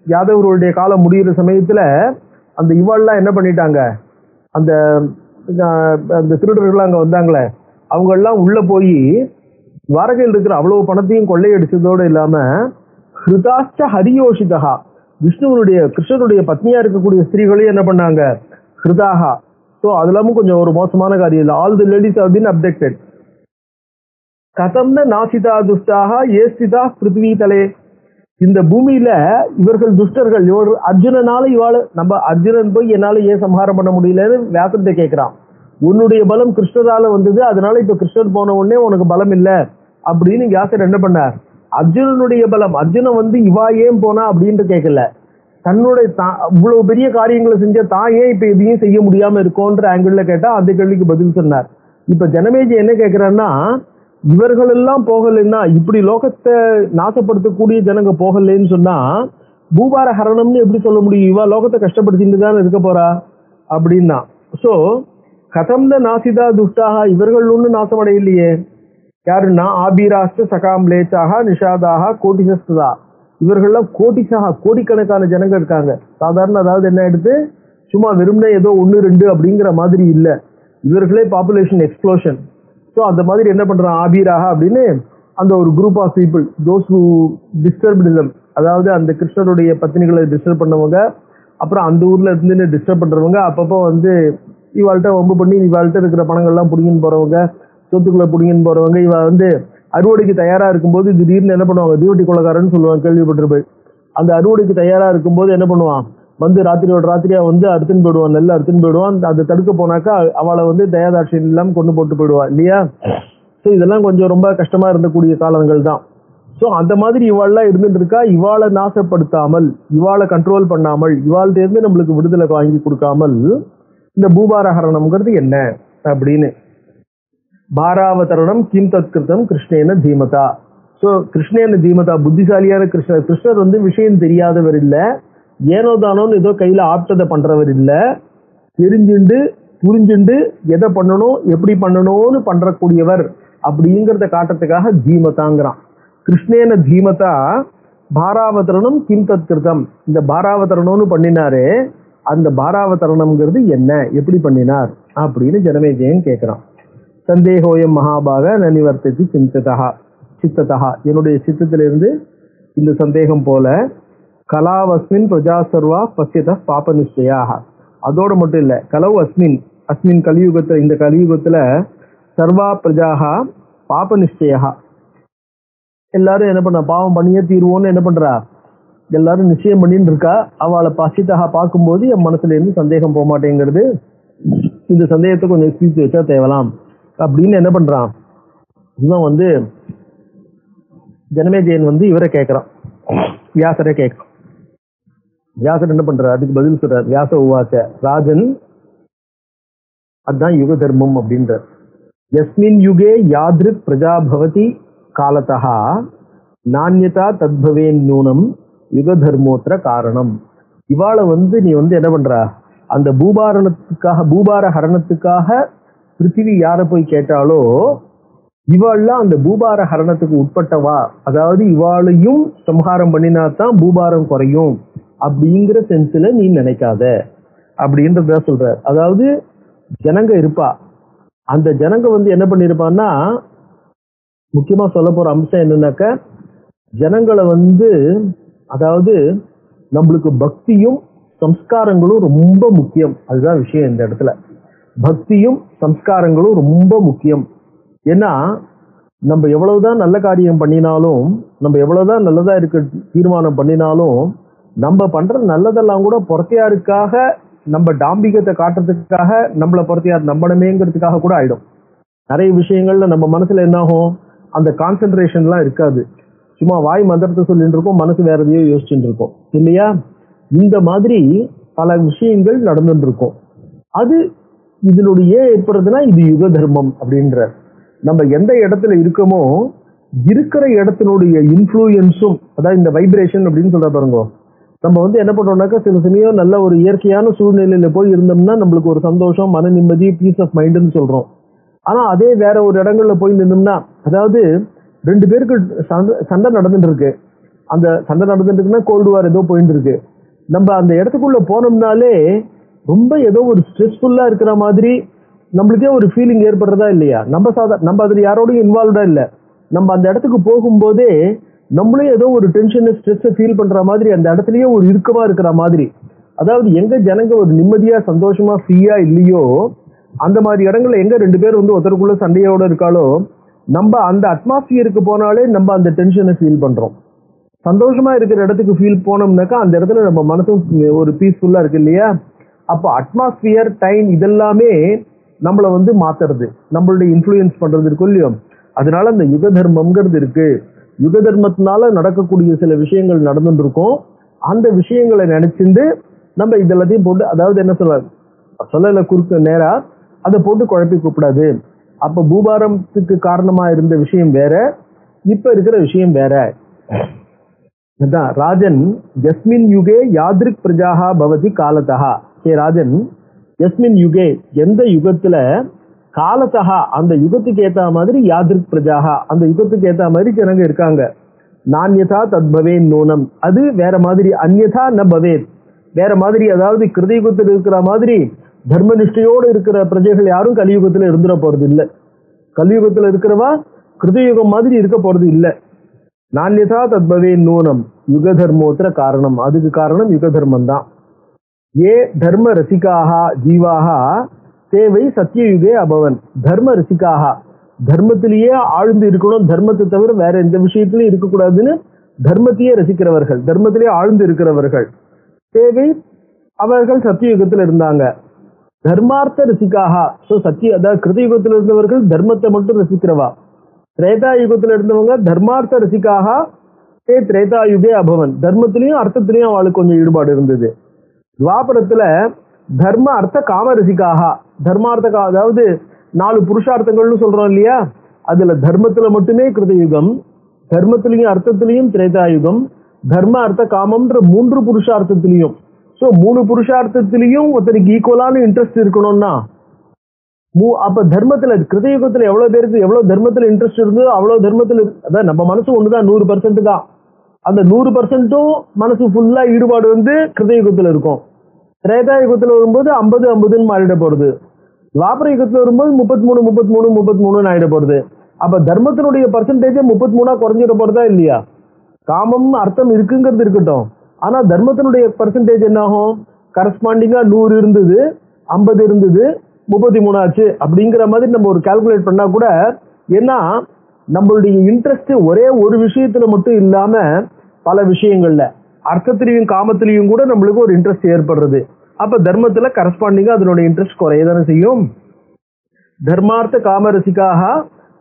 யாதவர்களுடைய காலம் முடிகிற சமயத்துல அந்த இவாள்லாம் என்ன பண்ணிட்டாங்க, அந்த திருடர்கள் அங்க வந்தாங்களே அவங்க எல்லாம் உள்ள போய் துவாரகையில் இருக்கிற அவ்வளவு பணத்தையும் கொள்ளையடிச்சதோடு இல்லாம ஹிருதாச்ச ஹரியோஷிதா, விஷ்ணுவனுடைய கிருஷ்ணனுடைய பத்னியா இருக்கக்கூடிய ஸ்திரீகளையும் என்ன பண்ணாங்க, ஹிருதாஹா. ஸோ அதெல்லாமும் கொஞ்சம் ஒரு மோசமான காரியம் இல்லை. All the ladies have been abducted. கதம்ன நாசிதா துஷ்டாக ஏஸ்திதா பிருத்வி தலே, இந்த பூமியில இவர்கள் துஷ்டர்கள், இவர் அர்ஜுனனால இவாள், நம்ம அர்ஜுனன் போய் என்னால ஏன் சம்ஹாரம் பண்ண முடியலன்னு வியாசத்தை கேட்கிறான். உன்னுடைய பலம் கிருஷ்ணரால வந்தது, அதனால இப்ப கிருஷ்ணர் போன உடனே உனக்கு பலம் இல்ல அப்படின்னு வியாசர் என்ன பண்ணார், அர்ஜுனனுடைய பலம், அர்ஜுனன் இவா ஏன் போனா அப்படின்ட்டு கேட்கல, தன்னுடைய இவ்வளவு பெரிய காரியங்களை செஞ்ச தான் ஏன் இப்ப எதையும் செய்ய முடியாம இருக்கோன்ற ஆங்கிள் கேட்டா அந்த கேள்விக்கு பதில் சொன்னார். இப்ப ஜனமேஜி என்ன கேட்கிறான்னா, இவர்கள் எல்லாம் போகலைன்னா, இப்படி லோகத்தை நாசப்படுத்தக்கூடிய ஜனங்க போகலன்னு சொன்னா பூபார ஹரணம்னு எப்படி சொல்ல முடியும், இவா லோகத்தை கஷ்டப்படுத்திட்டு தான் இருக்க போறா அப்படின்னா. சோ கதம்ல நாசிதா துஷ்டாக இவர்கள் ஒன்றும் நாசமடையிலையே. யாருன்னா ஆபீராஷ்ட சகாம்லேச்சாக நிஷாதாக கோட்டிசஸ்தா, இவர்கள்லாம் கோடிக்கணக்கான ஜனங்கள் இருக்காங்க. சாதாரண அதாவது என்ன எடுத்து சும்மா வெறும்னே ஏதோ 1-2 அப்படிங்கிற மாதிரி இல்ல, இவர்களே பாப்புலேஷன் எக்ஸ்ப்ளோஷன். ஸோ அந்த மாதிரி என்ன பண்றான் ஆபீராக அப்படின்னு அந்த ஒரு group of people, those who டிஸ்டர்ப்டிசம், அதாவது அந்த கிருஷ்ணருடைய பத்தினிகளை டிஸ்டர்ப் பண்ணவங்க, அப்புறம் அந்த ஊர்ல இருந்து டிஸ்டர்ப் பண்றவங்க, அப்பப்போ வந்து இவாள்கிட்ட வம்பு பண்ணி இவாள்கிட்ட இருக்கிற பணங்கள்லாம் புடிங்கின்னு போறவங்க, சொத்துக்களை புடிங்கின்னு போறவங்க, இவ வந்து அறுவடைக்கு தயாரா இருக்கும்போது திடீர்னு என்ன பண்ணுவாங்க, தீவட்டி கொலைக்காரன்னு சொல்லுவாங்க, கேள்விப்பட்டிருப்பேன். அந்த அறுவடைக்கு தயாரா இருக்கும்போது என்ன பண்ணுவான், வந்து ராத்திரியோட ராத்திரியா வந்து அறுத்துன்னு போயிடுவான், நெல்லை அறுத்துன்னு போயிடுவான். அதை தடுக்க போனாக்கா அவளை வந்து தயாதாட்சியம் இல்லாம கொண்டு போட்டு போயிடுவான் இல்லையா. ஸோ இதெல்லாம் கொஞ்சம் ரொம்ப கஷ்டமா இருந்தக்கூடிய காலங்கள் தான். ஸோ அந்த மாதிரி இவாள்லாம் இருந்துட்டு இருக்கா. இவாளை நாசப்படுத்தாமல், இவாளை கண்ட்ரோல் பண்ணாமல், இவாள்கிட்ட நம்மளுக்கு விடுதலை வாங்கி கொடுக்காமல் இந்த பூபாரஹரணம்ங்கிறது என்ன அப்படின்னு. பாராவதரணம் கிம் தத்கிருத்தம் கிருஷ்ணேன தீமதா. ஸோ கிருஷ்ணேன தீமதா, புத்திசாலியான கிருஷ்ணர். கிருஷ்ணர் வந்து விஷயம் தெரியாதவர் இல்ல, ஏனோ தானோன்னு ஏதோ கையில ஆப்டதை பண்றவர் இல்ல, தெரிஞ்சுண்டு புரிஞ்சுண்டு எதை பண்ணணும் எப்படி பண்ணணும்னு பண்றக்கூடியவர் அப்படிங்கிறத காட்டுறதுக்காக தீமதாங்கிறான். கிருஷ்ணேன தீமதா பாராவதரணம் கிம் தத்கிருத்தம். இந்த பாராவதரணம்னு பண்ணினாரே, அந்த பாராவதரணம்ங்கிறது என்ன, எப்படி பண்ணினார் அப்படின்னு ஜனமேஜயன் கேட்கிறான். சந்தேகோயம் மகாபாக நனிவர்த்தி சித்ததா, என்னுடைய சித்தத்திலிருந்து இந்த சந்தேகம் போல. கலாவஸ்மின் பிரஜா சர்வா பசியத பாப நிச்சயாக. அதோட மட்டும் இல்ல, கலவு அஸ்மின் கலியுகத்துல, இந்த கலியுகத்துல சர்வா பிரஜாகா பாப நிச்சயா, எல்லாரும் என்ன பண்ண பாவம் பண்ணியே தீர்வோன்னு என்ன பண்றா, எல்லாரும் நிச்சயம் பண்ணிட்டு இருக்கா. அவளை பசித்தாக பார்க்கும்போது என் மனசுல இருந்து சந்தேகம் போக மாட்டேங்கிறது, இந்த சந்தேகத்தை கொஞ்சம் சீர்த்து வச்சா தேவலாம் அப்படின்னு என்ன பண்றான். இவன் வந்து ஜனமேஜயன் வந்து இவரை கேட்கிறான், வியாசரை கேட்கிறான். வியாசர் என்ன பண்ற, அதுக்கு பதில் சொல்றார். வியாச உவாச ராஜன், அதுதான் யுக தர்மம் அப்படின்ற. யஸ்மின் யுகே யாத்ருக் பிரஜா பவதி காலதா நான்யதா தத்பவேன் நூனம் யுக தர்மோத்திர காரணம். இவாளை வந்து நீ வந்து என்ன பண்ற, அந்த பூபார ஹரணத்துக்காக பிருத்திவி யார போய் கேட்டாலோ இவாள்லாம் அந்த பூபார ஹரணத்துக்கு உட்பட்டவா, அதாவது இவாளையும் சம்ஹாரம் பண்ணினாத்தான் பூபாரம் குறையும் அப்படிங்கிற சென்ஸ்ல நீ நினைக்காத அப்படின்றத சொல்ற. அதாவது ஜனங்க இருப்பா, அந்த ஜனங்க வந்து என்ன பண்ணிருப்பான்னா, முக்கியமா சொல்ல போற அம்சம் என்னன்னாக்க, ஜனங்களை வந்து அதாவது நம்மளுக்கு பக்தியும் சம்ஸ்காரங்களும் ரொம்ப முக்கியம். அதுதான் விஷயம் இந்த இடத்துல. பக்தியும் சம்ஸ்காரங்களும் ரொம்ப முக்கியம். ஏன்னா நம்ம எவ்வளவுதான் நல்ல காரியம் பண்ணினாலும், நம்ம எவ்வளவுதான் நல்லதா இருக்க தீர்மானம் பண்ணினாலும், நம்ம பண்ற நல்லதெல்லாம் கூட பொறத்தையாருக்காக, நம்ம டாம்பிகத்தை காட்டுறதுக்காக, நம்மளை பொறத்தையார் நம்பணுமேங்கிறதுக்காக கூட ஆயிடும். நிறைய விஷயங்கள்ல நம்ம மனசுல என்ன ஆகும், அந்த கான்சென்ட்ரேஷன்லாம் இருக்காது. சும்மா வாய் மந்திரத்தை சொல்லிட்டு இருக்கோம், மனசு வேற எதையோ யோசிச்சுட்டு இருக்கோம் இல்லையா. இந்த மாதிரி பல விஷயங்கள் நடந்துட்டு இருக்கும். அது இதனுடைய ஏற்படுறதுன்னா இது யுக தர்மம் அப்படின்ற. நம்ம எந்த இடத்துல இருக்கோமோ இருக்கிற இடத்தினுடைய இன்ஃப்ளூயன்ஸும், அதாவது இந்த வைப்ரேஷன் அப்படின்னு சொல்ற பாருங்க. நம்ம வந்து என்ன பண்றோம்னாக்கா, சில சமயம் நல்ல ஒரு இயற்கையான சூழ்நிலையில போய் இருந்தோம்னா நம்மளுக்கு ஒரு சந்தோஷம், மன நிம்மதி, பீஸ் ஆஃப் மைண்ட்னு சொல்றோம். ஆனா அதே வேற ஒரு இடங்கள்ல போய் நின்னோம்னா, அதாவது 2 பேருக்கு சண்டை நடந்துட்டு இருக்கு, அந்த சண்டை நடந்துட்டு இருக்குன்னா கோல்டு வார் ஏதோ போயிட்டு இருக்கு. நம்ம அந்த இடத்துக்குள்ள போனோம்னாலே ரொம்ப ஏதோ ஒரு ஸ்ட்ரெஸ்ஃபுல்லா இருக்கிற மாதிரி நம்மளுக்கே ஒரு ஃபீலிங் ஏற்படுறதா இல்லையா. நம்ம அதுல யாரோடையும் இன்வால்வ்டா இல்ல, நம்ம அந்த இடத்துக்கு போகும்போதே நம்மளே ஏதோ ஒரு டென்ஷன் ஸ்ட்ரெஸ் ஃபீல் பண்ற மாதிரி, அந்த இடத்துலயே ஒரு இறுக்கமா இருக்கிற மாதிரி. அதாவது எங்க ஜனங்க ஒரு நிம்மதியா சந்தோஷமா ஃப்ரீயா இல்லையோ, அந்த மாதிரி இடங்கள்ல எங்க 2 பேர் வந்து ஒருத்தருக்குள்ள சண்டையோட இருக்காளோ, நம்ம அந்த அட்மாஸ்பியருக்கு போனாலே நம்ம அந்த டென்ஷனை ஃபீல் பண்றோம். சந்தோஷமா இருக்கிற இடத்துக்கு ஃபீல் போனோம்னாக்கா அந்த இடத்துல நம்ம மனசும் ஒரு பீஸ்ஃபுல்லா இருக்கு இல்லையா. அப்போ அட்மாஸ்பியர், டைம் இதெல்லாமே நம்மளை வந்து மாத்துறது, நம்மளுடைய இன்ஃப்ளூயன்ஸ் பண்றது இருக்கும் இல்லையோ. அதனால அந்த யுக தர்மம்ங்கிறது இருக்கு. யுக தர்மத்தினால நடக்கக்கூடிய சில விஷயங்கள் நடந்துட்டு இருக்கும். அந்த விஷயங்களை நினைச்சிட்டு நம்ம இதெல்லாத்தையும் போட்டு, அதாவது என்ன சொல்லல குறுக்க நேரா அதை போட்டு குழப்பி கூப்பிடாது. அப்ப பூபாரத்துக்கு காரணமா இருந்த விஷயம் வேற, இப்ப இருக்கிற விஷயம் வேற. ராஜன் யஸ்மின் யுகே யாத்ரிக் பிரஜாஹா பவதி காலதா. ஹே ராஜன், எஸ்மின் யுகே, எந்த யுகத்துல காலத்தகா அந்த யுகத்துக்கு ஏத்த மாதிரி யாதிருக் பிரஜாகா அந்த யுகத்துக்கு ஏத்த மாதிரி ஜனங்க இருக்காங்க. நான்யதா தத்பவே நூனம், அது வேற மாதிரி. அந்யதா ந பவேத், வேற மாதிரி. அதாவது கிருதயுகத்தில் இருக்கிற மாதிரி தர்மனிஷ்டையோடு இருக்கிற பிரஜைகள் யாரும் கலியுகத்துல இருந்துட போறது இல்லை. கலியுகத்துல இருக்கிறவா கிருதயுகம் மாதிரி இருக்க போறது இல்லை. நான்யதா தத்பவே நூனம் யுக தர்மோத்திர காரணம், அதுக்கு காரணம் யுக தர்மம் தான். ஏ தர்ம ரசிகாக ஜீவாக தேவை சத்தியயுகே அபவன். தர்ம ரசிகாக, தர்மத்திலேயே ஆழ்ந்து இருக்கணும், தர்மத்தை தவிர வேற எந்த விஷயத்திலையும் இருக்கக்கூடாதுன்னு தர்மத்தையே ரசிக்கிறவர்கள், தர்மத்திலேயே ஆழ்ந்து இருக்கிறவர்கள் தேவை, அவர்கள் சத்தியயுகத்தில் இருந்தாங்க. தர்மார்த்த ரசிகாக, சத்திய அதாவது கிருதயுகத்தில் இருந்தவர்கள் தர்மத்தை மட்டும் ரசிக்கிறவா. திரேதா யுகத்தில் இருந்தவங்க தர்மார்த்த ரசிகாக தே திரேதாயுகே அபவன், தர்மத்திலையும் அர்த்தத்திலையும் அவளுக்கு கொஞ்சம் ஈடுபாடு இருந்தது. துவாபரத்துல தர்ம அர்த்த காம ரசிகாக, தர்மார்த்த அதாவது 4 புருஷார்த்தங்கள்னு சொல்றோம் இல்லையா, அதுல தர்மத்துல மட்டுமே கிருதயுகம், தர்மத்திலையும் அர்த்தத்திலையும் திரேதாயுகம், தர்ம அர்த்த காமம்ன்ற 3 புருஷார்த்தத்திலையும். சோ 3 புருஷார்த்தத்திலையும் ஒருத்தருக்கு ஈக்குவலான இன்ட்ரெஸ்ட் இருக்கணும்னா அப்ப தர்மத்துல கிருதயுகத்துல எவ்வளவு பேருக்கு எவ்வளவு தர்மத்துல இன்ட்ரெஸ்ட் இருந்தோ அவ்வளவு தர்மத்துல, அதான் நம்ம மனசு ஒண்ணுதான் 100% தான். அந்த 100%ம் மனசு ஃபுல்லா ஈடுபாடு வந்து கிருதயுகத்துல இருக்கும். திரேதா யுகத்துல வரும்போது 50-50ன்னு மாறிட போறது. துவாபர யுகத்துல வரும்போது 33-33-33 ஆயிட போறது. அப்ப தர்மத்தினுடைய பர்சன்டேஜ் 33 குறைஞ்சிட போறதா இல்லையா? காமம் அர்த்தம் இருக்குங்கிறது இருக்கட்டும், ஆனா தர்மத்தினுடைய பர்சன்டேஜ் என்ன ஆகும்? கரஸ்பாண்டிங்கா 100 இருந்தது, 50 இருந்தது, 33 ஆச்சு. அப்படிங்கிற மாதிரி நம்ம ஒரு கால்குலேட் பண்ணா கூட, ஏன்னா நம்மளுடைய இன்ட்ரெஸ்ட் ஒரே ஒரு விஷயத்துல மட்டும் இல்லாம பல விஷயங்கள்ல அர்த்தத்திலையும் காமத்திலையும் கூட நம்மளுக்கு ஒரு இன்ட்ரெஸ்ட் ஏற்படுறது. அப்ப தர்மத்துல கரஸ்பாண்டிங்கா அதனுடைய இன்ட்ரெஸ்ட் குறையதானே செய்யும். தர்மார்த்த காமரசிகாக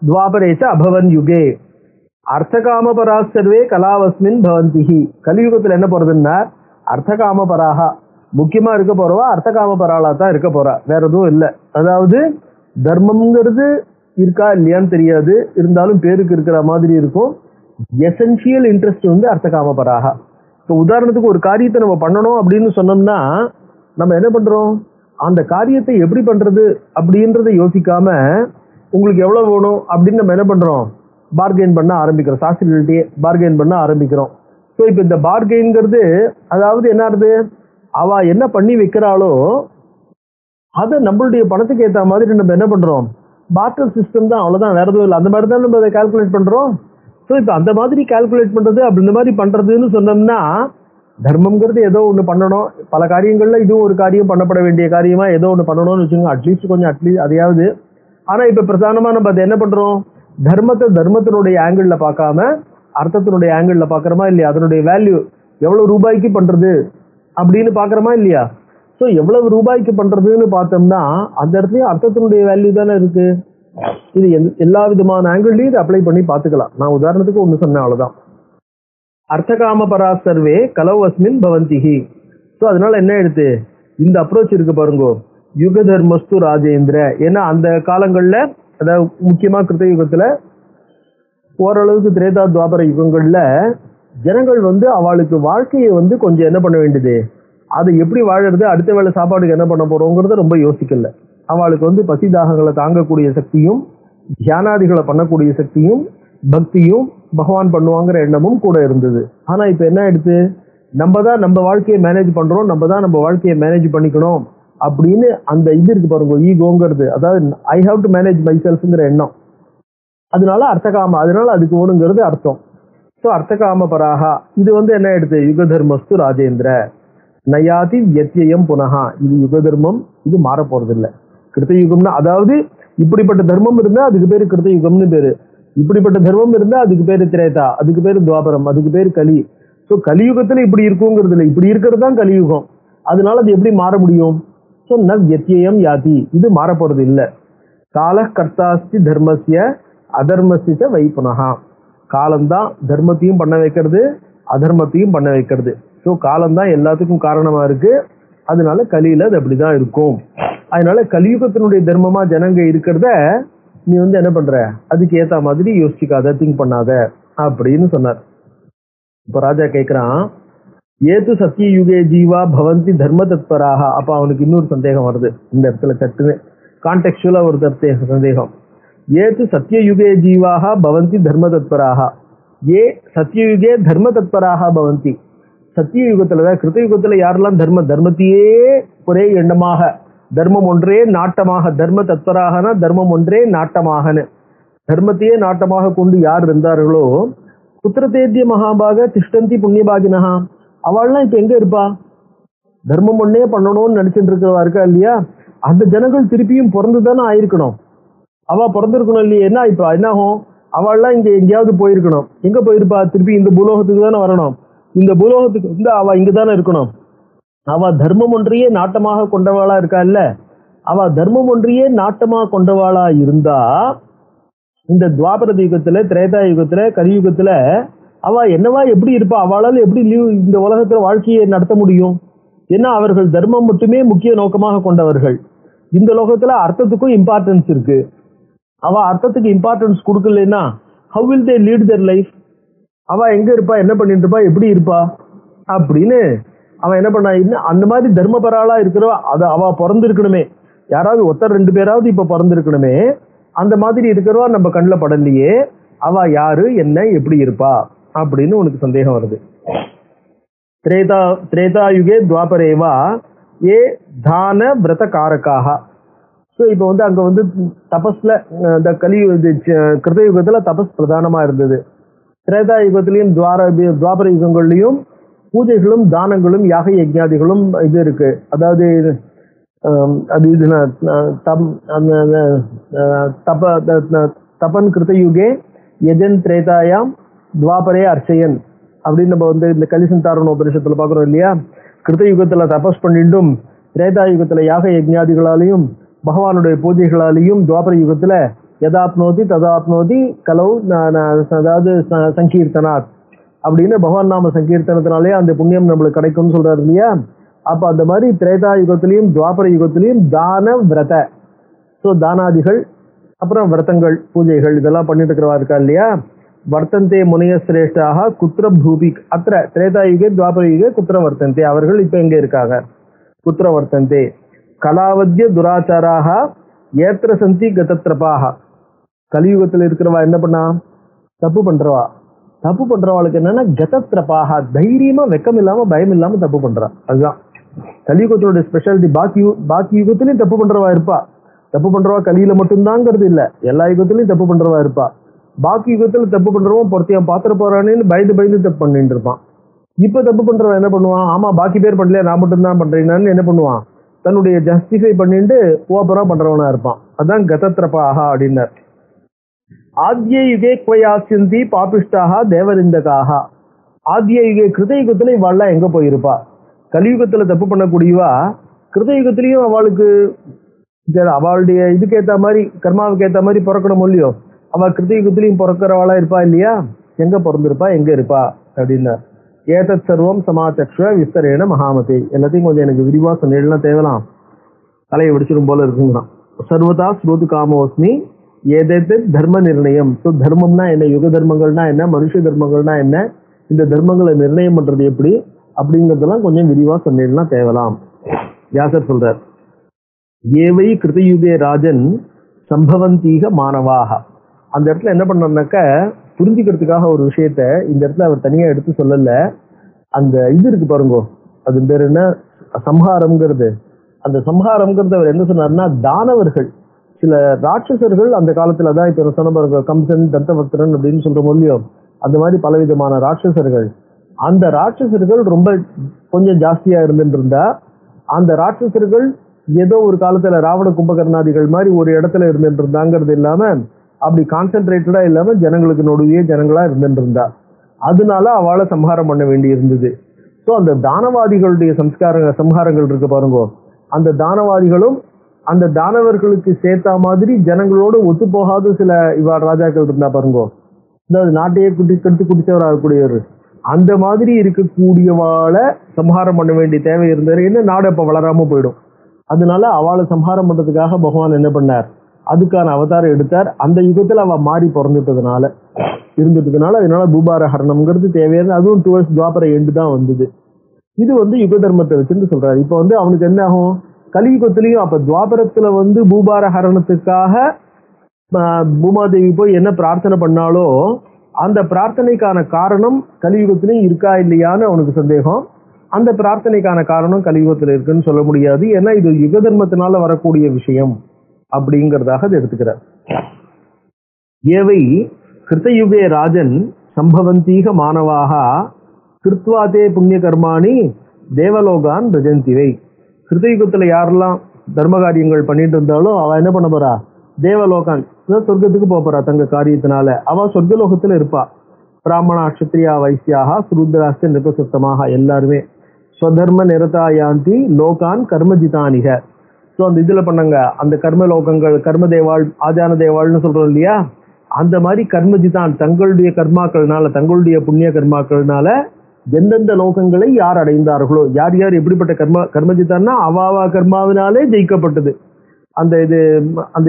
துவாபரேச்ச அபவன் யுகே அர்த்த காம பராசர்வே கலாவஸ்மின் பவந்திஹி. கலியுகத்துல என்ன போறதுன்னா அர்த்த காம பராக, முக்கியமா இருக்க போறவா அர்த்த காம பராளா தான் இருக்க போறா, வேற எதுவும் இல்லை. அதாவது தர்மம்ங்கிறது இருக்கா இல்லையான்னு தெரியாது, இருந்தாலும் பேருக்கு இருக்கிற மாதிரி இருக்கும். எசென்சியல் இன்ட்ரெஸ்ட் வந்து அர்த்த காம பராக. இப்போ உதாரணத்துக்கு ஒரு காரியத்தை நம்ம பண்ணணும் அப்படின்னு சொன்னோம்னா நம்ம என்ன பண்றோம், அந்த காரியத்தை எப்படி பண்றது அப்படின்றத யோசிக்காம உங்களுக்கு எவ்வளவு வேணும் அப்படின்னு நம்ம என்ன பண்றோம், பார்கெயின் பண்ண ஆரம்பிக்கிறோம். சாஸ்திரிகள்கிட்டயே பார்கெயின் பண்ண ஆரம்பிக்கிறோம். ஸோ இப்போ இந்த பார்கெயின்ங்கிறது அதாவது என்ன ஆகுது, அவ என்ன பண்ணி வைக்கிறாளோ அதை நம்மளுடைய பணத்துக்கு ஏற்ற மாதிரி நம்ம என்ன பண்றோம், பார்ட்டர் சிஸ்டம் தான், அவ்வளவுதான், வேற எதுவும் இல்லை. அந்த மாதிரி தான் நம்ம அதை கால்குலேட் பண்றோம். ஸோ இப்போ அந்த மாதிரி கால்குலேட் பண்றது அப்படி இந்த மாதிரி பண்றதுன்னு சொன்னோம்னா, தர்மம்ங்கிறது ஏதோ ஒன்று பண்ணணும், பல காரியங்கள்ல இதுவும் ஒரு காரியம் பண்ணப்பட வேண்டிய காரியமா ஏதோ ஒன்று பண்ணணும்னு வச்சுக்கோங்க, அட்லீஸ்ட் அதையாவது. ஆனா இப்ப பிரதானமா நம்ம அதை என்ன பண்றோம், தர்மத்தினுடைய ஆங்கிள் பார்க்காம அர்த்தத்தினுடைய ஆங்கிள் பாக்குறோமா இல்லையா, அதனுடைய வேல்யூ எவ்வளவு ரூபாய்க்கு பண்றது அப்படின்னு பாக்குறோமா இல்லையா. ஸோ எவ்வளவு ரூபாய்க்கு பண்றதுன்னு பார்த்தோம்னா அந்த இடத்துலயும் அர்த்தத்தினுடைய வேல்யூ தானே இருக்கு. இது எல்லா விதமான ஆங்கிள்லயும் இதை அப்ளை பண்ணி பார்த்துக்கலாம். நான் உதாரணத்துக்கு ஒண்ணு சொன்னேன், அவ்வளவுதான். அர்த்த காம பராசர்வே கலவ் அஸ்மின் பவந்திஹி. ஸோ அதனால என்ன எடுத்து இந்த அப்ரோச் இருக்கு பாருங்க, யுக தர்மஸ்து ராஜேந்திர. ஏன்னா அந்த காலங்கள்ல, அதாவது முக்கியமா கிருத்த யுகத்துல, ஓரளவுக்கு திரேதா துவாபர யுகங்கள்ல ஜனங்கள் வந்து அவளுக்கு வாழ்க்கையை வந்து கொஞ்சம் என்ன பண்ண வேண்டியது, அதை எப்படி வாழறது, அடுத்த வேளை சாப்பாடுக்கு என்ன பண்ண போறோங்கிறத ரொம்ப யோசிக்கல. அவளுக்கு வந்து பசி தாகங்களை தாங்கக்கூடிய சக்தியும் தியானாதிகளை பண்ணக்கூடிய சக்தியும் பக்தியும் பகவான் பண்ணுவாங்கிற எண்ணமும் கூட இருந்தது. ஆனா இப்ப என்ன ஆயிடுச்சு, நம்ம தான் நம்ம வாழ்க்கையை மேனேஜ் பண்றோம், நம்ம தான் நம்ம வாழ்க்கையை மேனேஜ் பண்ணிக்கணும் அப்படின்னு அந்த இது இருக்கு பாருங்க, ஈகோங்கிறது, அதாவது I have to manage my செல்ஃப்ங்கிற எண்ணம். அதனால அர்த்தகாம, அதனால அதுக்கு ஓணுங்கிறது அர்த்தம். ஸோ அர்த்தகாம பராகா இது வந்து என்ன ஆயிடுது, யுக தர்மஸ்து ராஜேந்திர நயாதி வியத்தியம் புனகா. இது யுக தர்மம், இது மாற போறது இல்லை. கிருத்த யுகம்னா அதாவது இப்படிப்பட்ட தர்மம் இருந்தா அதுக்கு பேரு கிருத்த யுகம்னு பேரு, இப்படிப்பட்ட தர்மம் இருந்தா அதுக்கு பேரு திரேதா, அதுக்கு பேரு துவாபரம், அதுக்கு பேரு கலி. ஸோ கலியுகத்துல இப்படி இருக்குங்கிறது இல்லை, இப்படி இருக்கிறது தான் கலியுகம். அதனால அது எப்படி மாற முடியும். ஸோ ந வியத்தியம் யாதி, இது மாற போறது இல்லை. கால கர்த்தாஸ்தி தர்மஸ்ய அதர்மஸ்ய வை புனகா. காலம்தான் தர்மத்தையும் பண்ண வைக்கிறது, அதர்மத்தையும் பண்ண வைக்கிறது. ஸோ காலம்தான் எல்லாத்துக்கும் காரணமா இருக்கு. அதனால கலியில அது அப்படிதான் இருக்கும். அதனால கலியுகத்தினுடைய தர்மமா ஜனங்க இருக்கிறத நீ வந்து என்ன பண்ற, அதுக்கு ஏத்த மாதிரி யோசிக்காத, திங்க் பண்ணாத அப்படின்னு சொன்னார். இப்ப ராஜா கேட்கிறான், ஏது சத்திய யுகே ஜீவா பவந்தி தர்ம தத்பராக. அப்ப அவனுக்கு இன்னொரு சந்தேகம் வருது இந்த இடத்துல, சட்டுன்னு கான்டெக்சுவலா ஒரு சந்தேகம். ஏது சத்திய யுகே ஜீவாக பவந்தி தர்ம தத்பராக, ஏ சத்தியயுகே தர்ம தத்பராக பவந்தி. சத்திய யுகத்துல கிருத்தயுகத்துல யாரெல்லாம் தர்மத்தையே ஒரே எண்ணமாக, தர்மம் ஒன்றே நாட்டமாக, தர்ம தத்பராகனா தர்மம் ஒன்றே நாட்டமாகனு, தர்மத்தையே நாட்டமாக கொண்டு யார் இருந்தார்களோ, புத்திரதேத்திய மகாபாக திஷ்டந்தி புண்ணியபாகினஹா, அவள்லாம் இப்ப எங்க இருப்பா? தர்மம் ஒன்னே பண்ணணும்னு நினைச்சிட்டு இருக்கிறவா இருக்கா இல்லையா, அந்த ஜனங்கள் திருப்பியும் பிறந்துதானே ஆயிருக்கணும். அவ பிறந்திருக்கணும் இல்லையா, என்ன இப்ப என்ன ஆகும்? அவள்லாம் இங்க எங்கேயாவது போயிருக்கணும். எங்க போயிருப்பா? திருப்பி இந்த பூலோகத்துக்கு தானே வரணும். இந்த பூலோகத்துக்கு வந்து அவ இங்கதானே இருக்கணும். அவ தர்மம் ஒன்றையே நாட்டமாக கொண்டவாளா இருக்கா இல்ல, அவ தர்மம் ஒன்றையே நாட்டமாக கொண்டவாளா இருந்தா இந்த துவாபர யுகத்துல, திரேதா யுகத்துல, கலியுகத்துல அவ என்னவா எப்படி இருப்பா? அவளால எப்படி இந்த உலகத்துல வாழ்க்கையை நடத்த முடியும்? ஏன்னா அவர்கள் தர்மம் மட்டுமே முக்கிய நோக்கமாக கொண்டவர்கள். இந்த லோகத்துல அர்த்தத்துக்கும் இம்பார்ட்டன்ஸ் இருக்கு. அவ அர்த்தத்துக்கு இம்பார்ட்டன்ஸ் கொடுக்கலன்னா how will they lead their life? அவ எங்க இருப்பா, என்ன பண்ணிட்டு இருப்பா, எப்படி இருப்பா அப்படின்னு அவன் என்ன பண்ணா, அந்த மாதிரி தர்மபராளா இருக்கிறவா அது அவ பிறந்திருக்கணுமே. யாராவது ஒருத்தர் ரெண்டு பேராவது இப்ப பிறந்திருக்கணுமே. அந்த மாதிரி இருக்கிறவா நம்ம கண்ணில் படலையே. அவ யாரு, என்ன, எப்படி இருப்பா அப்படின்னு உனக்கு சந்தேகம் வருது. திரேதா யுகே துவாபரேவா ஏ தான விரத காரக்காக. ஸோ இப்போ வந்து அங்க வந்து தபஸ்ல இந்த கிருதயுகத்துல தபஸ் பிரதானமா இருந்தது. திரேதா யுகத்திலையும் துவாபர யுகங்கள்லயும் பூஜைகளும் தானங்களும் யாக யஜ்ஞாதிகளும் இது இருக்கு. அதாவது அது இது தபன் கிருதயுகே யஜன் திரேதாயாம் துவாபரே அர்ச்சயன் அப்படின்னு நம்ம வந்து இந்த கலிசந்தாரண உபனிஷத்துல பாக்குறோம் இல்லையா. கிருதயுகத்துல தபஸ் பண்ணிட்டும் திரேதா யுகத்துல யாக யஜ்ஞாதிகளாலையும் பகவானுடைய பூஜைகளாலையும் துவாபர யுகத்துல யதாப்னோதி ததாப்னோதி கலௌ அதாவது சங்கீர்த்தனாத் அப்படின்னு பகவான் நாம சங்கீர்த்தனத்தினாலே அந்த புண்ணியம் நம்மளுக்கு கிடைக்கும்னு சொல்றாரு இல்லையா. அப்ப அந்த மாதிரி திரேதா யுகத்திலையும் துவாபர யுகத்திலையும் தான விரத, ஸோ தானாதிகள் அப்புறம் விரதங்கள் பூஜைகள் இதெல்லாம் பண்ணிட்டு இருக்கிறவா இருக்கா இல்லையா. வர்த்தந்தே முனைய சிரேஷ்டாக குத்திர பூபி அத்திர திரேதா யுகே துவாபர யுகே குத்திர வர்த்தந்தே. அவர்கள் இப்ப எங்க இருக்காங்க? குத்திர வர்த்தந்தே. கலாவத்திய துராச்சாராக ஏத்திர சந்தி கதத்ரபாக. கலியுகத்தில் இருக்கிறவா என்ன பண்ணா? தப்பு பண்றவா. தப்பு பண்றவாளுக்கு என்னன்னா கதத்ரபாக, தைரியமா வெக்கம் இல்லாம பயம் இல்லாம தப்பு பண்றா. அதுதான் கலியுகத்தினுடைய ஸ்பெஷாலிட்டி. பாக்கி யுகத்திலையும் தப்பு பண்றவா இருப்பா. தப்பு பண்றவா கலியில மட்டும்தாங்கிறது இல்ல, எல்லா யுகத்திலையும் தப்பு பண்றவா இருப்பா. பாக்கி யுகத்துல தப்பு பண்றவன் பொறுத்தியான் பாத்திர போறானேன்னு பயந்து தப்பு பண்ணிட்டு இருப்பான். இப்ப தப்பு பண்றவன் என்ன பண்ணுவான்? ஆமா பாக்கி பேர் பண்ணலையா, நான் மட்டும்தான் பண்றேன்னு என்ன பண்ணுவான்? தன்னுடைய ஜஸ்டிஃபை பண்ணிட்டு ஓப்பரா பண்றவனா இருப்பான். அதான் கதத்ரபாக அப்படின்னார். ஆத்ய யுகே குவயாசியந்தி பாபிஷ்டாக தேவரிந்தகாக. ஆத்ய யுகே கிருதயுகத்துல இவாள்லாம் எங்க போயிருப்பா? கலியுகத்துல தப்பு பண்ணக்கூடியவா கிருதயுகத்திலையும் அவளுக்கு அவளுடைய இதுக்கு ஏத்த மாதிரி கர்மாவுக்கு ஏத்த மாதிரி பிறக்கணும் இல்லையோ. அவள் கிருதயுகத்திலையும் பிறக்கிறவளா இருப்பா இல்லையா. எங்க பிறந்திருப்பா, எங்க இருப்பா அப்படின்னா ஏதத் சர்வம் சமாச்சக்ஷ விஸ்தரேன மகாமதி. எல்லாத்தையும் கொஞ்சம் எனக்கு விரிவா சொன்னேன்னா தேவலாம், தலையை வெடிச்சிடும் போல இருக்குங்கிறான். சர்வதா ஸ்ரோது காமோஸ்மி ஏதேத்து தர்ம நிர்ணயம். ஸோ தர்மம்னா என்ன, யுக தர்மங்கள்னா என்ன, மனுஷ தர்மங்கள்னா என்ன, இந்த தர்மங்களை நிர்ணயம் பண்றது எப்படி அப்படிங்கறதெல்லாம் கொஞ்சம் விரிவா சொன்னேன்னா தேவலாம். வியாசர் சொல்றார், ஏவை கிருதயுகே ராஜன் சம்பவந்தீக மாணவாக. அந்த இடத்துல என்ன பண்ணாக்க புரிஞ்சுக்கிறதுக்காக ஒரு விஷயத்த இந்த இடத்துல அவர் தனியா எடுத்து சொல்லல. அந்த இது இருக்கு பாருங்க, அது பேர் என்ன, சம்ஹாரம்ங்கிறது. அந்த சம்ஹாரம்ங்கிறது அவர் என்ன சொன்னார்னா, தானவர்கள் சில ராட்சசர்கள் அந்த காலத்துல தான் இப்ப சொன்ன பாருங்க, கம்சன் தத்தபக்தரன் அப்படின்னு சொல்ற மொழியும் அந்த மாதிரி பலவிதமான ராட்சசர்கள். அந்த ராட்சசர்கள் ரொம்ப கொஞ்சம் ஜாஸ்தியா இருந்துட்டு இருந்தா, அந்த ராட்சசர்கள் ஏதோ ஒரு காலத்துல ராவண கும்பகர்ணாதிகள் மாதிரி ஒரு இடத்துல இருந்துட்டு இருந்தாங்கிறது இல்லாம அப்படி கான்சென்ட்ரேட்டடா இல்லாம ஜனங்களுக்கு நடுவே ஜனங்களா இருந்துட்டு இருந்தா. அதனால அவளை சம்ஹாரம் பண்ண வேண்டி இருந்தது. ஸோ அந்த தானவாதிகளுடைய சம்ஹாரங்கள் இருக்கு பாருங்க, அந்த தானவாதிகளும் அந்த தானவர்களுக்கு சேர்த்தா மாதிரி ஜனங்களோடு ஒத்து போகாத சில இவ்வாறு ராஜாக்கள் இருந்தா பாருங்க, அதாவது நாட்டையே கெடுத்து குடிச்சவராகக்கூடியவர், அந்த மாதிரி இருக்கக்கூடியவாளை சம்ஹாரம் பண்ண வேண்டிய தேவை இருந்தாரு. என்ன நாடு அப்ப வளராம போயிடும். அதனால அவளை சம்ஹாரம் பண்றதுக்காக பகவான் என்ன பண்ணார், அதுக்கான அவதாரம் எடுத்தார். அந்த யுகத்துல அவ மாறி பிறந்துட்டதுனால அதனால பூபார ஹரணம்ங்கிறது தேவையான, அதுவும் டுவர்ட்ஸ் துவாபர எண்டு தான் வந்தது. இது யுக தர்மத்தை வச்சுன்னு சொல்றாரு. இப்ப அவனுக்கு என்ன ஆகும், கலியுகத்திலையும் அப்ப துவாபரத்துல பூபார ஹரணத்துக்காக பூமாதேவி போய் என்ன பிரார்த்தனை பண்ணாலோ அந்த பிரார்த்தனைக்கான காரணம் கலியுகத்திலையும் இருக்கா இல்லையான்னு அவனுக்கு சந்தேகம். அந்த பிரார்த்தனைக்கான காரணம் கலியுகத்தில் இருக்குன்னு சொல்ல முடியாது. ஏன்னா இது யுக தர்மத்தினால வரக்கூடிய விஷயம் அப்படிங்கிறதாக அதை எடுத்துக்கிறார். ஏவை கிருத்தயுகே ராஜன் சம்பவந்தீக மாணவாக கிருத்வாதே புண்ணிய கர்மாணி தேவலோகான் பிரஜந்திவை. கிருத்தயுகத்துல யாரெல்லாம் தர்ம காரியங்கள் பண்ணிட்டு இருந்தாலும் அவ என்ன பண்ண போறா, தேவலோகான் சொர்க்கத்துக்கு போறா. தங்க காரியத்தினால அவ சொர்க்கலோகத்துல இருப்பா. பிராமணா க்ஷத்ரியா வைசியாக சூத்ராஸ்த நிருபசுத்தமாக எல்லாருமே ஸ்வதர்ம நிரதாயாந்தி லோகான் கர்மஜிதானிக. ஸோ அந்த இதுல பண்ணாங்க அந்த கர்ம லோகங்கள், கர்ம தேவாள் ஆஜான தேவாள்னு சொல்றோம் இல்லையா, அந்த மாதிரி கர்மஜிதான் தங்களுடைய கர்மாக்கள்னால, தங்களுடைய புண்ணிய கர்மாக்கள்னால எந்தெந்த லோகங்களை யார் அடைந்தார்களோ, யார் யார் எப்படிப்பட்ட கர்மஜிதான்னா அவாவா கர்மாவினாலே ஜெயிக்கப்பட்டது. அந்த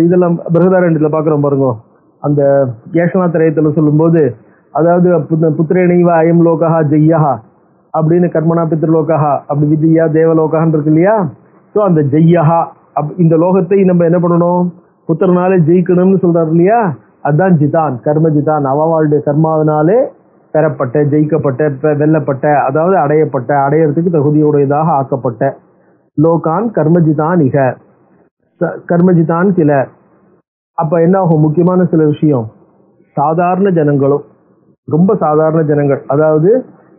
இதெல்லாம் பிரகதாரண்யத்துல பாக்குறோம் பாருங்க, அந்த ஏஷனாத்திரயத்துல சொல்லும் போது, அதாவது புத்திரேணைவ அயம் லோகா ஜெய்யா அப்படின்னு கர்மனா பித்ருலோகா அப்படி வித்யா தேவலோகான்னு இருக்கு இல்லையா. ஸோ அந்த ஜெய்யா இந்த லோகத்தை நம்ம என்ன பண்ணணும், புத்திரனாலே ஜெயிக்கணும்னு சொல்றாரு இல்லையா, அதுதான் ஜிதான், கர்மஜிதான். அவளுடைய கர்மாவினாலே பெறப்பட்ட, ஜெயிக்கப்பட்ட, வெல்லப்பட்ட, அதாவது அடையப்பட்ட, அடையறதுக்கு தகுதியுடையதாக ஆக்கப்பட்ட லோகான் கர்மஜிதான் இக கர்மஜிதான் கில. அப்ப என்ன ஆகும், முக்கியமான சில விஷயம், சாதாரண ஜனங்களும், ரொம்ப சாதாரண ஜனங்கள், அதாவது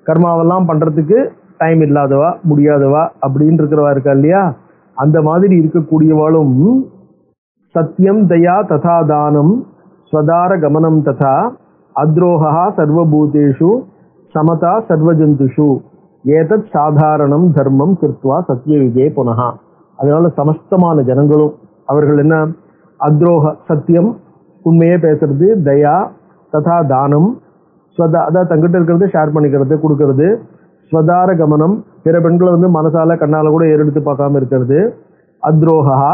கர்மாவெல்லாம் பண்றதுக்கு டைம் இல்லாதவா, முடியாதவா அப்படின்னு இருக்கிறவா இருக்கா இல்லையா, அந்த மாதிரி இருக்கக்கூடியவாளும் சத்தியம் தயா ததா தானம் ஸ்வதார கமனம் ததா அத்ரோஹா சர்வபூதேஷு சமதா சர்வஜந்துஷு ஏதத் சாதாரணம் தர்மம் கிருத்வா சத்யயுகே புனஹா. அதனால சமஸ்தமான ஜனங்களும் அவர்கள் என்ன, அத்ரோஹ சத்தியம் உண்மையே பேசுறது, தயா ததா தானம் ஸ்வதா அதாவது தங்கிட்ட இருக்கிறது ஷேர் பண்ணிக்கிறது கொடுக்கறது, ஸ்வதார கமனம் பிற பெண்களை மனசால கண்ணால கூட ஏறெடுத்து பார்க்காம இருக்கிறது, அத்ரோஹா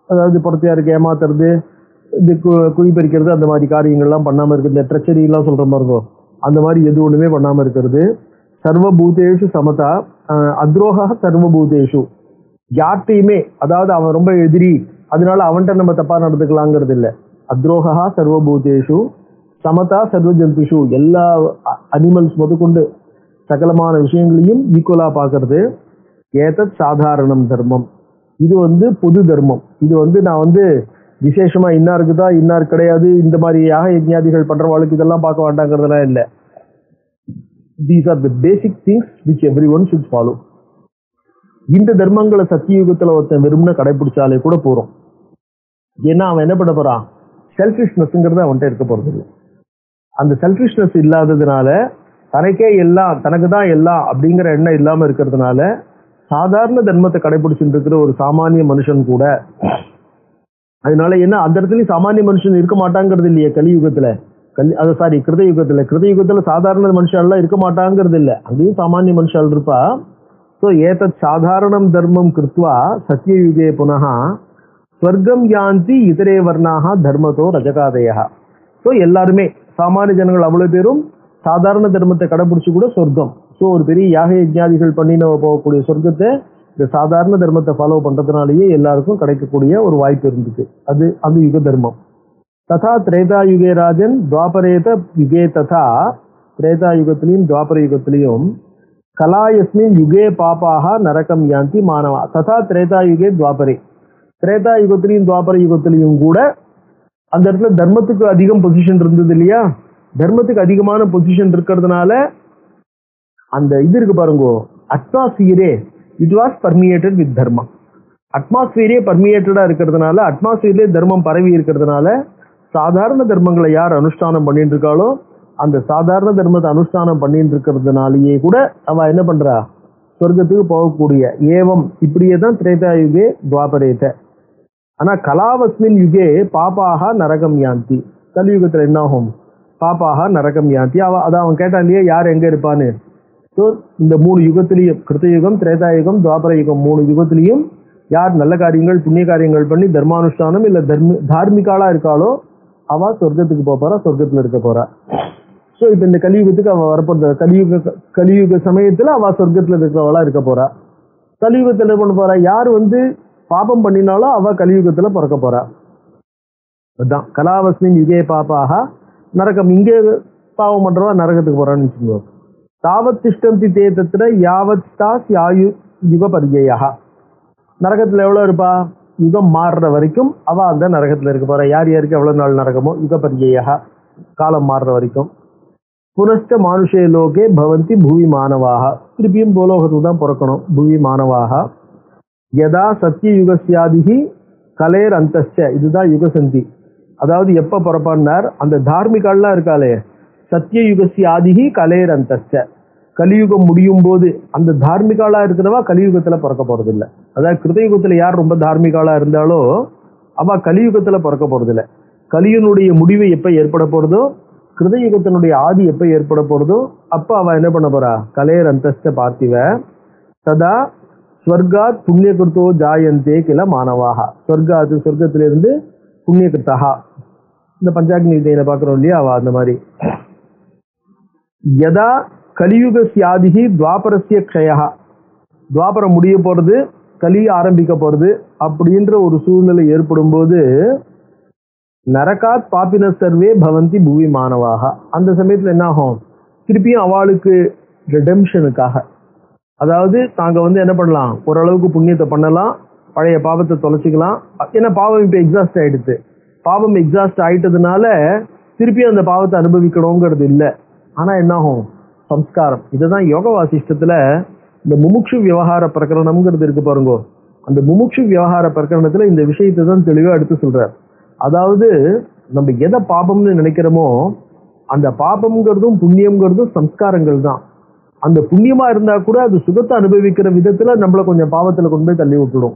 அதாவது புறத்தையாருக்கு ஏமாத்துறது, இது குழிப்பறிக்கிறது, அந்த மாதிரி காரியங்கள்லாம் பண்ணாம இருக்குது, இந்த ட்ரெச்சரி எல்லாம் சொல்ற மாதிரி இருக்கும், அந்த மாதிரி எது ஒண்ணுமே பண்ணாம இருக்கிறது, சர்வபூதேஷு சமதா அத்ரோஹா சர்வபூதேஷு யார்ட்டையுமே, அதாவது அவன் ரொம்ப எதிரி அதனால அவன்கிட்ட நம்ம தப்பா நடந்துக்கலாங்கிறது இல்லை, அத்ரோஹா சர்வபூதேஷு சமதா சர்வஜந்துஷு எல்லா அனிமல்ஸ் முதற்கொண்டு சகலமான விஷயங்களையும் ஈக்குவலா பார்க்கறது, ஏதத் சாதாரணம் தர்மம். இது பொது தர்மம். இது நான் விசேஷமா இன்னாருக்குதான் இன்னார் கிடையாது, இந்த மாதிரி யாக யஜ்ஞாதிகள் பண்றவாளுக்கு இதெல்லாம் பார்க்க வேண்டாங்கிறதுலாம் இல்லை. These are the basic things which every one should follow. இந்த தர்மங்களை சத்தியுகத்துல ஒருத்தன் வெறும்னு கடைபிடிச்சாலே கூட போறோம். ஏன்னா அவன் என்ன பண்ண போறான், செல்ஃபிஷ்னஸ்ங்கிறது அவன்கிட்ட இருக்க போறது இல்லை. அந்த செல்ஃபிஷ்னஸ் இல்லாததுனால, தனக்கே எல்லாம் தனக்கு தான் எல்லாம் அப்படிங்கிற எண்ணம் இல்லாம இருக்கிறதுனால, சாதாரண தர்மத்தை கடைபிடிச்சுட்டு இருக்கிற ஒரு சாமானிய மனுஷன் கூட, அதனால என்ன அந்த இடத்துலயும் சாமானிய மனுஷன் இருக்க மாட்டாங்கிறது இல்லையே கலியுகத்துல, கிருதயுகத்துல சாதாரண மனுஷன் எல்லாம் இருக்க மாட்டாங்கிறது இல்லை, அங்கேயும் சாமானிய மனுஷால் இருப்பா. ஸோ ஏதத் சாதாரணம் தர்மம் கிருத்வா சத்யயுகே புனஹா ஸ்வர்க்கம் யாந்தி இதரே வர்ணாக தர்மத்தோ ரஜகாதயா. ஸோ எல்லாருமே சாமானிய ஜனங்கள் அவ்வளவு பேரும் சாதாரண தர்மத்தை கடைபிடிச்சு கூட சொர்க்கம். ஸோ ஒரு பெரிய யாக யஜ்ஞாதிகள் பண்ணி நம்ம போகக்கூடிய சொர்க்கத்தை இந்த சாதாரண தர்மத்தை ஃபாலோ பண்றதுனாலேயே எல்லாருக்கும் கிடைக்கக்கூடிய ஒரு வாய்ப்பு இருந்துச்சு. அது யுக தர்மம். ததா திரேதா யுகே ராஜன் துவாபரேத யுகே ததா திரேதா யுகத்திலையும் துவாபர யுகத்திலையும் கலாயஸ்மின் யுகே பாப்பாக நரகம் யாந்தி மானவா. ததா திரேதா யுகே துவாபரே, திரேதா யுகத்திலையும் துவாபர யுகத்திலையும் கூட அந்த இடத்துல தர்மத்துக்கு அதிகம் பொசிஷன் இருந்தது இல்லையா. தர்மத்துக்கு அதிகமான பொசிஷன் இருக்கிறதுனால அந்த இது இருக்கு பாருங்க, அட்மாஸ்பியரே இட் வாஸ் பர்மியேட்டட் வித் தர்மா. அட்மாஸ்பியரே பர்மியேட்டடா இருக்கிறதுனால, அட்மாஸ்பியர்லேயே தர்மம் பரவி இருக்கிறதுனால, சாதாரண தர்மங்களை யார் அனுஷ்டானம் பண்ணிட்டு இருக்காளோ அந்த சாதாரண தர்மத்தை அனுஷ்டானம் பண்ணிட்டு இருக்கிறதுனாலேயே கூட அவ என்ன பண்றா, சொர்க்கத்துக்கு போகக்கூடிய. ஏவம் இப்படியே தான் திரேதா யுகே துவாபரேத. ஆனா கலாவஸ்மின் யுகே பாப்பாக நரகம் யாந்தி. கலியுகத்துல என்ன ஆகும், பாப்பாக நரகம் யாந்தி. அதான் அவன் கேட்டான் இல்லையா யார் எங்க இருப்பான்னு. ஸோ இந்த 3 யுகத்திலையும், கிருத்தயுகம், திரேதா யுகம், துவாபர யுகம், 3 யுகத்திலையும் யார் நல்ல காரியங்கள் புண்ணிய காரியங்கள் பண்ணி தர்மானுஷ்டானம் இல்ல தார்மிகாலா இருக்காளோ அவ சொர்க்கத்துக்கு போறா, சொர்க்கத்துல இருக்க போறா. ஸோ இப்போ இந்த கலியுகத்துக்கு அவ வரப்போறது, கலியுக சமயத்துல அவ சொர்க்கத்துல இருக்கிறவளா இருக்க போறா. கலியுகத்துல என்ன பண்ண போறா? யார் பாபம் பண்ணினாலும் அவ கலியுகத்துல பிறக்க போறா. அதுதான் கலாவஸ்மின் யுகே பாப்பாக நரகம். இங்கே பாவம் பண்றவா நரகத்துக்கு போறான்னு வச்சுக்கோ. தாவத் திஷ்டந்தி தே தத்ர யாவத் தாஸ் யாயு யுக பர்யயா. நரகத்துல எவ்வளவு இருப்பா? யுகம் மாறுற வரைக்கும் அவ அந்த நரகத்துல இருக்க போறா. யார் யாருக்கு எவ்வளவு நாள் நரகமோ யுக பர்யயா, காலம் மாறுற வரைக்கும். புனஸ்ட மானுஷே லோகே பவந்தி பூவி மானவாக. திருப்பியும் பூலோகத்துக்கு தான் பிறக்கணும். பூவி மானவாக யதா சத்திய யுகஸ்யாதிகி கலேர் அந்தஸ்ச. இதுதான் யுகசந்தி. அதாவது எப்ப பிறப்பான்னார், அந்த தார்மிகால்லாம் இருக்காளே, சத்திய யுகஸ்யாதிகி கலேர் அந்தஸ்ச. கலியுகம் முடியும் போது அந்த தார்மிகாலா இருக்கிறவா கலியுகத்துல பிறக்க போறது இல்லை. அதாவது கிருதயுகத்துல யார் ரொம்ப தார்மிகாலா இருந்தாலோ அவ கலியுகத்துல பிறக்க போறது இல்லை. கலியனுடைய முடிவு எப்ப ஏற்பட போறதோ, கிருதயுகத்தினுடைய ஆதி எப்ப ஏற்பட போறதோ அப்ப அவ என்ன பண்ண போறா? கலேர் அந்தஸ்த பார்த்திவ சதா ஸ்வர்காத் புண்ணியகிருத்தோ ஜாயந்தே கில மானவாக. ஸ்வர்காத் சொர்க்கத்திலிருந்து புண்ணியகிருத்தா. இந்த பஞ்சாக்னி விதையில பாக்குறோம் இல்லையா, அவ அந்த மாதிரி. யதா கலியுகஸ்யாதிகி துவாபரஸ்ய க்ஷயா. துவாபரம் முடிய போறது, கலி ஆரம்பிக்க போறது அப்படின்ற ஒரு சூழ்நிலை ஏற்படும் போது நரகாத் பாப்பின சர்வே பவந்தி பூவி மானவாக. அந்த சமயத்துல என்ன ஆகும்? திருப்பியும் அவளுக்கு ரிடெம்ஷனுக்காக, அதாவது தாங்க என்ன பண்ணலாம், ஓரளவுக்கு புண்ணியத்தை பண்ணலாம், பழைய பாவத்தை தொலைச்சிக்கலாம். ஏன்னா பாவம் இப்ப எக்ஸாஸ்ட் ஆயிடுது. பாவம் எக்ஸாஸ்ட் ஆயிட்டதுனால திருப்பியும் அந்த பாவத்தை அனுபவிக்கணுங்கிறது இல்லை. ஆனா என்ன ஆகும்? சம்ஸ்காரம். இதுதான் யோக வாசிஷ்டத்துல இந்த முமுட்சு விவகார பிரகரணம்ங்கிறது இருக்கு பாருங்க. அந்த முமுட்சு விவகார பிரகரணத்துல இந்த விஷயத்தை தான் தெளிவா எடுத்து சொல்றார். அதாவது நம்ம எதை பாபம்னு நினைக்கிறோமோ அந்த பாபம்ங்கிறதும் புண்ணியம்ங்கிறதும் சம்ஸ்காரங்கள் தான். அந்த புண்ணியமா இருந்தா கூட அது சுகத்தை அனுபவிக்கிற விதத்துல நம்மள கொஞ்சம் பாவத்துல கொண்டு போய் தள்ளி விட்டுடும்.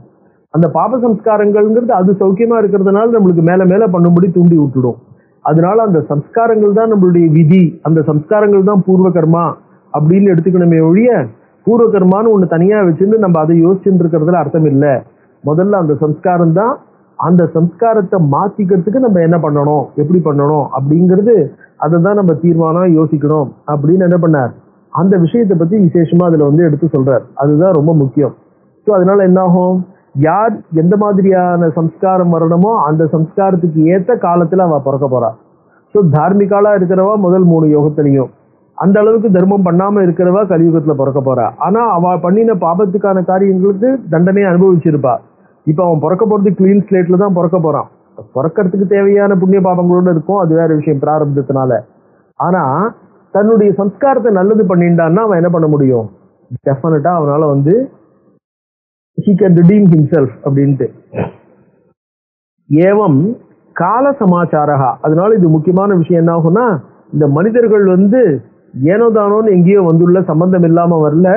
அந்த பாப சம்ஸ்காரங்கள்ங்கிறது அது சௌக்கியமா இருக்கிறதுனால நம்மளுக்கு மேல மேல பண்ணும்படி தூண்டி விட்டுடும். அதனால அந்த சம்ஸ்காரங்கள் தான் நம்மளுடைய விதி. அந்த சம்ஸ்காரங்கள் தான் பூர்வ கர்மா அப்படின்னு எடுத்துக்கணுமே ஒழிய பூர்வ கர்மான்னு ஒண்ணு தனியா வச்சுட்டு நம்ம அதை யோசிச்சுட்டு இருக்கிறதுல அர்த்தம் இல்லை. முதல்ல அந்த சம்ஸ்காரம் தான். அந்த சம்ஸ்காரத்தை மாத்திக்கிறதுக்கு நம்ம என்ன பண்ணணும், எப்படி பண்ணணும் அப்படிங்கிறது அதை தான் நம்ம தீர்மானம் யோசிக்கணும் அப்படின்னு என்ன பண்ணார், அந்த விஷயத்தை பத்தி விசேஷமா அதுல எடுத்து சொல்றார். அதுதான் ரொம்ப முக்கியம். ஸோ அதனால என்ன ஆகும், யார் எந்த மாதிரியான சம்ஸ்காரம் வரணுமோ அந்த சம்ஸ்காரத்துக்கு ஏற்ற காலத்துல அவ பிறக்க போறா. ஸோ தார்மிகாலா இருக்கிறவா முதல் 3 யோகத்திலையும், அந்த அளவுக்கு தர்மம் பண்ணாம இருக்கிறவா கலியுகத்துல பிறக்க போறா. ஆனா அவ பண்ணின பாபத்துக்கான காரியங்களுக்கு தண்டனையை அனுபவிச்சிருப்பா. இப்ப அவன் பிறக்க போறது கிளீன் ஸ்லேட்ல தான் பிறக்க போறான். பிறக்கிறதுக்கு தேவையான புண்ணிய பாபங்களோட இருக்கும், அது வேற விஷயம் பிராரப்தத்தினால. ஆனா தன்னுடைய சம்ஸ்காரத்தை நல்லது பண்ணிட்டான்னா அவன் என்ன பண்ண முடியும், டெஃபினட்டா அவனால he can redeem himself அப்படின்ட்டு. ஏவம் கால சமாச்சாரா. அதனால இது முக்கியமான விஷயம் என்ன ஆகும்னா, இந்த மனிதர்கள் ஏனோதானோன்னு எங்கேயோ வந்துள்ள சம்பந்தம் இல்லாம வரல.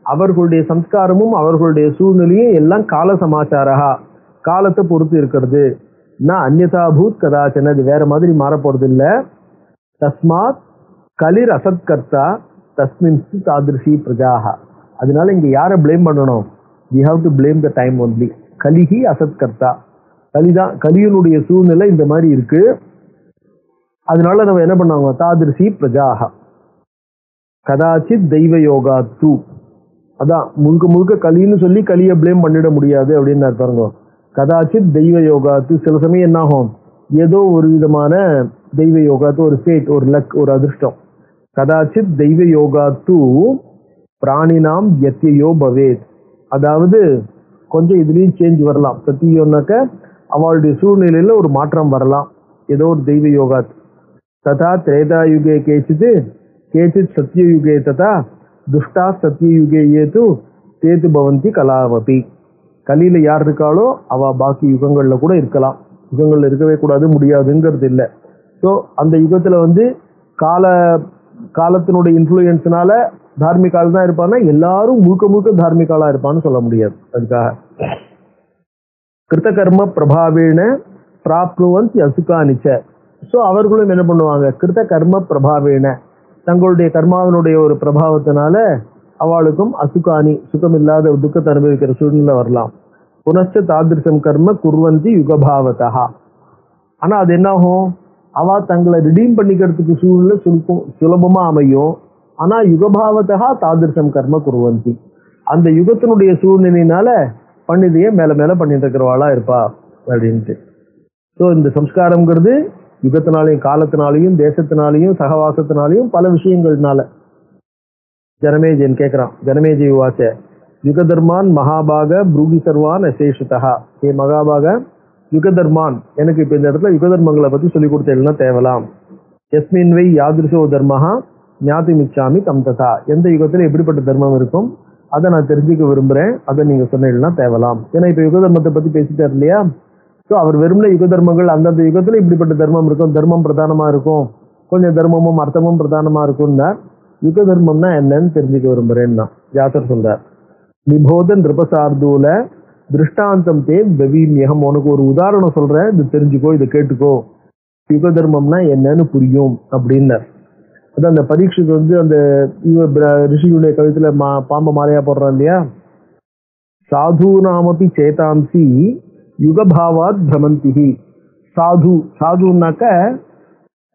அவர்களுடைய சம்ஸ்காரமும் அவர்களுடைய சூழ்நிலையும் எல்லாம் கால சமாச்சாரா, காலத்தை பொறுத்து இருக்கிறது. நான் அந்யதா பூத் கதாச்சன, அது வேற மாதிரி மாற போறது இல்ல. தஸ்மாத் கலிர் அசத்கர்த்தா தஸ்மின் தாதிருஷி பிரஜாஹா. அதனால இங்க யாரை பிளேம் பண்ணணும், we have to blame the time only. கலிஹி அசத்கர்த்தா, கலிதான், கலியனுடைய சூழ்நிலை இந்த மாதிரி இருக்கு. அதனால நம்ம என்ன பண்ணுவாங்க, தாதிருஷி பிரஜாஹா கதாச்சித் தெய்வ யோகா தூ. அதான் முழுக்க முழுக்க கலின்னு சொல்லி கலியை பிளேம் பண்ணிட முடியாது அப்படின்னு பாருங்க. கதாச்சித் தெய்வ யோகாத்து, சில சமயம் என்ன ஆகும், ஏதோ ஒரு விதமான தெய்வ யோகாத்து, ஒரு ஃபேட், ஒரு லக், ஒரு அதிர்ஷ்டம். கதாச்சித் தெய்வ யோகாத்து பிராணினாம் யத்யயோ பவேத். அதாவது கொஞ்சம் இதுலயும் சேஞ்ச் வரலாம். சத்தியோன்னாக்க அவளுடைய சூழ்நிலையில ஒரு மாற்றம் வரலாம், ஏதோ ஒரு தெய்வ யோகாத். ததா திரேதாயுகே கேச்சித் கேச்சித் சத்யயுகே ததா துஷ்டா சத்யயுகே ஏது தேது பவந்தி கலாவபி. கலியில யார் இருக்காளோ அவ பாக்கி யுகங்கள்ல கூட இருக்கலாம். யுகங்கள்ல இருக்கவே கூடாது, முடியாதுங்கிறது இல்லை. ஸோ அந்த யுகத்துல காலத்தினுடைய இன்ஃப்ளூயன்ஸ்னால தார்மிகால் தான் இருப்பான்னா எல்லாரும் முழுக்க முழுக்க தார்மிகாலா இருப்பான்னு சொல்ல முடியாது. அதுக்காக கிருத்த கர்ம பிரபாவேன பிராப்னுவந்தி அசுகானிச்ச. ஸோ அவர்களும் என்ன பண்ணுவாங்க, கிருத்த கர்ம பிரபாவேன, தங்களுடைய கர்மாவினுடைய ஒரு பிரபாவத்தினால அவளுக்கும் அசுகானி, சுகமில்லாத துக்கத்தை அனுபவிக்கிற சூழ்நிலை வரலாம். புனச்ச தாதிருஷம் கர்ம குர்வந்தி யுகபாவதா. ஆனா அது என்ன ஆகும், அவ தங்களை ரிடீம் பண்ணிக்கிறதுக்கு சூழ்நிலை சுலபமா அமையும். ஆனா யுகபாவத்தா தாதிருஷம் கர்ம குருவந்தி, அந்த யுகத்தினுடைய சூழ்நிலையினால பண்ணிதையே மேல மேல பண்ணிட்டு இருக்கிறவாளா இருப்பா அப்படின்ட்டு. ஸோ இந்த சம்ஸ்காரம்ங்கிறது யுகத்தினாலையும் காலத்தினாலையும் தேசத்தினாலையும் சகவாசத்தினாலையும் பல விஷயங்கள்னால. ஜனமேஜன் கேட்கிறான், ஜனமேஜி வாச்ச யுகதர்மான் மகாபாக ப்ரூகி சர்வான் அசேஷிதா. ஏ மகாபாக யுகதர்மான், எனக்கு இப்ப இந்த இடத்துல யுகதர்மங்களை பத்தி சொல்லிக் கொடுத்தேன்னா தேவலாம். எஸ்மின் வை யாதிருஷோ தர்மஹா ஞாதி மிச்சாமி தம் ததா, எந்த யுகத்துல எப்படிப்பட்ட தர்மம் இருக்கும் அதை நான் தெரிஞ்சுக்க விரும்புறேன், அதை நீங்க சொன்னீங்கன்னா தேவலாம். ஏன்னா இப்ப யுக தர்மத்தை பத்தி பேசிட்டார் இல்லையா. ஸோ அவர் வெறும்ல யுக தர்மங்கள் அந்தந்த யுகத்துல இப்படிப்பட்ட தர்மம் இருக்கும், தர்மம் பிரதானமா இருக்கும், கொஞ்சம் தர்மமும் அர்த்தமும் பிரதானமா இருக்கும்னா யுக தர்மம்னா என்னன்னு தெரிஞ்சுக்க விரும்புறேன்னா வியாசர் சொல்றார். நிபோத நிருபசார்தூல திருஷ்டாந்தம் தே பவீமியகம், உனக்கு ஒரு உதாரணம் சொல்றேன், இது தெரிஞ்சுக்கோ, இதை கேட்டுக்கோ, யுக தர்மம்னா என்னன்னு புரியும் அப்படின்னார். அதான் அந்த பரீட்சைக்கு வந்து அந்த ரிஷியுடைய கவித்துல பாம்ப மாலையா போடுறான் இல்லையா. சாது நாமபி சேதாம்சி யுகபாவாத் பிரமந்திஹி. சாது, சாதுனாக்க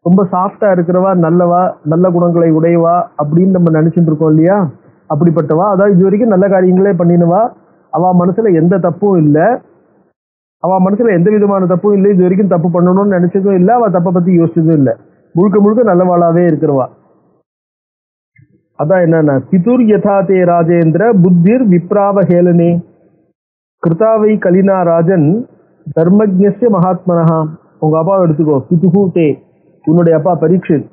ரொம்ப சாஃப்டா இருக்கிறவா, நல்லவா, நல்ல குணங்களை உடையவா அப்படின்னு நம்ம நினைச்சுட்டு இருக்கோம் இல்லையா. அப்படிப்பட்டவா, அதாவது இது வரைக்கும் நல்ல காரியங்களே பண்ணினவா, அவ மனசுல எந்த தப்பும் இல்லை, அவ மனசுல எந்த விதமான தப்பும் இல்லை, இது வரைக்கும் தப்பு பண்ணணும்னு நினைச்சதும் இல்லை, அவ தப்பை பத்தி யோசிச்சதும் இல்லை, முழுக்க முழுக்க நல்லவாளாவே இருக்கிறவா. அதான் என்னன்னா பிதுர் யதாதே ராஜேந்திர புத்திர் விப்ராவஹேலனே கிருதாவை கலினா ராஜன் தர்மஜ்ஞஸ்ய மகாத்மனஹா. உங்க அப்பாவை எடுத்துக்கோ, பிதுஹு தே, உன்னுடைய அப்பா பரீட்சித்,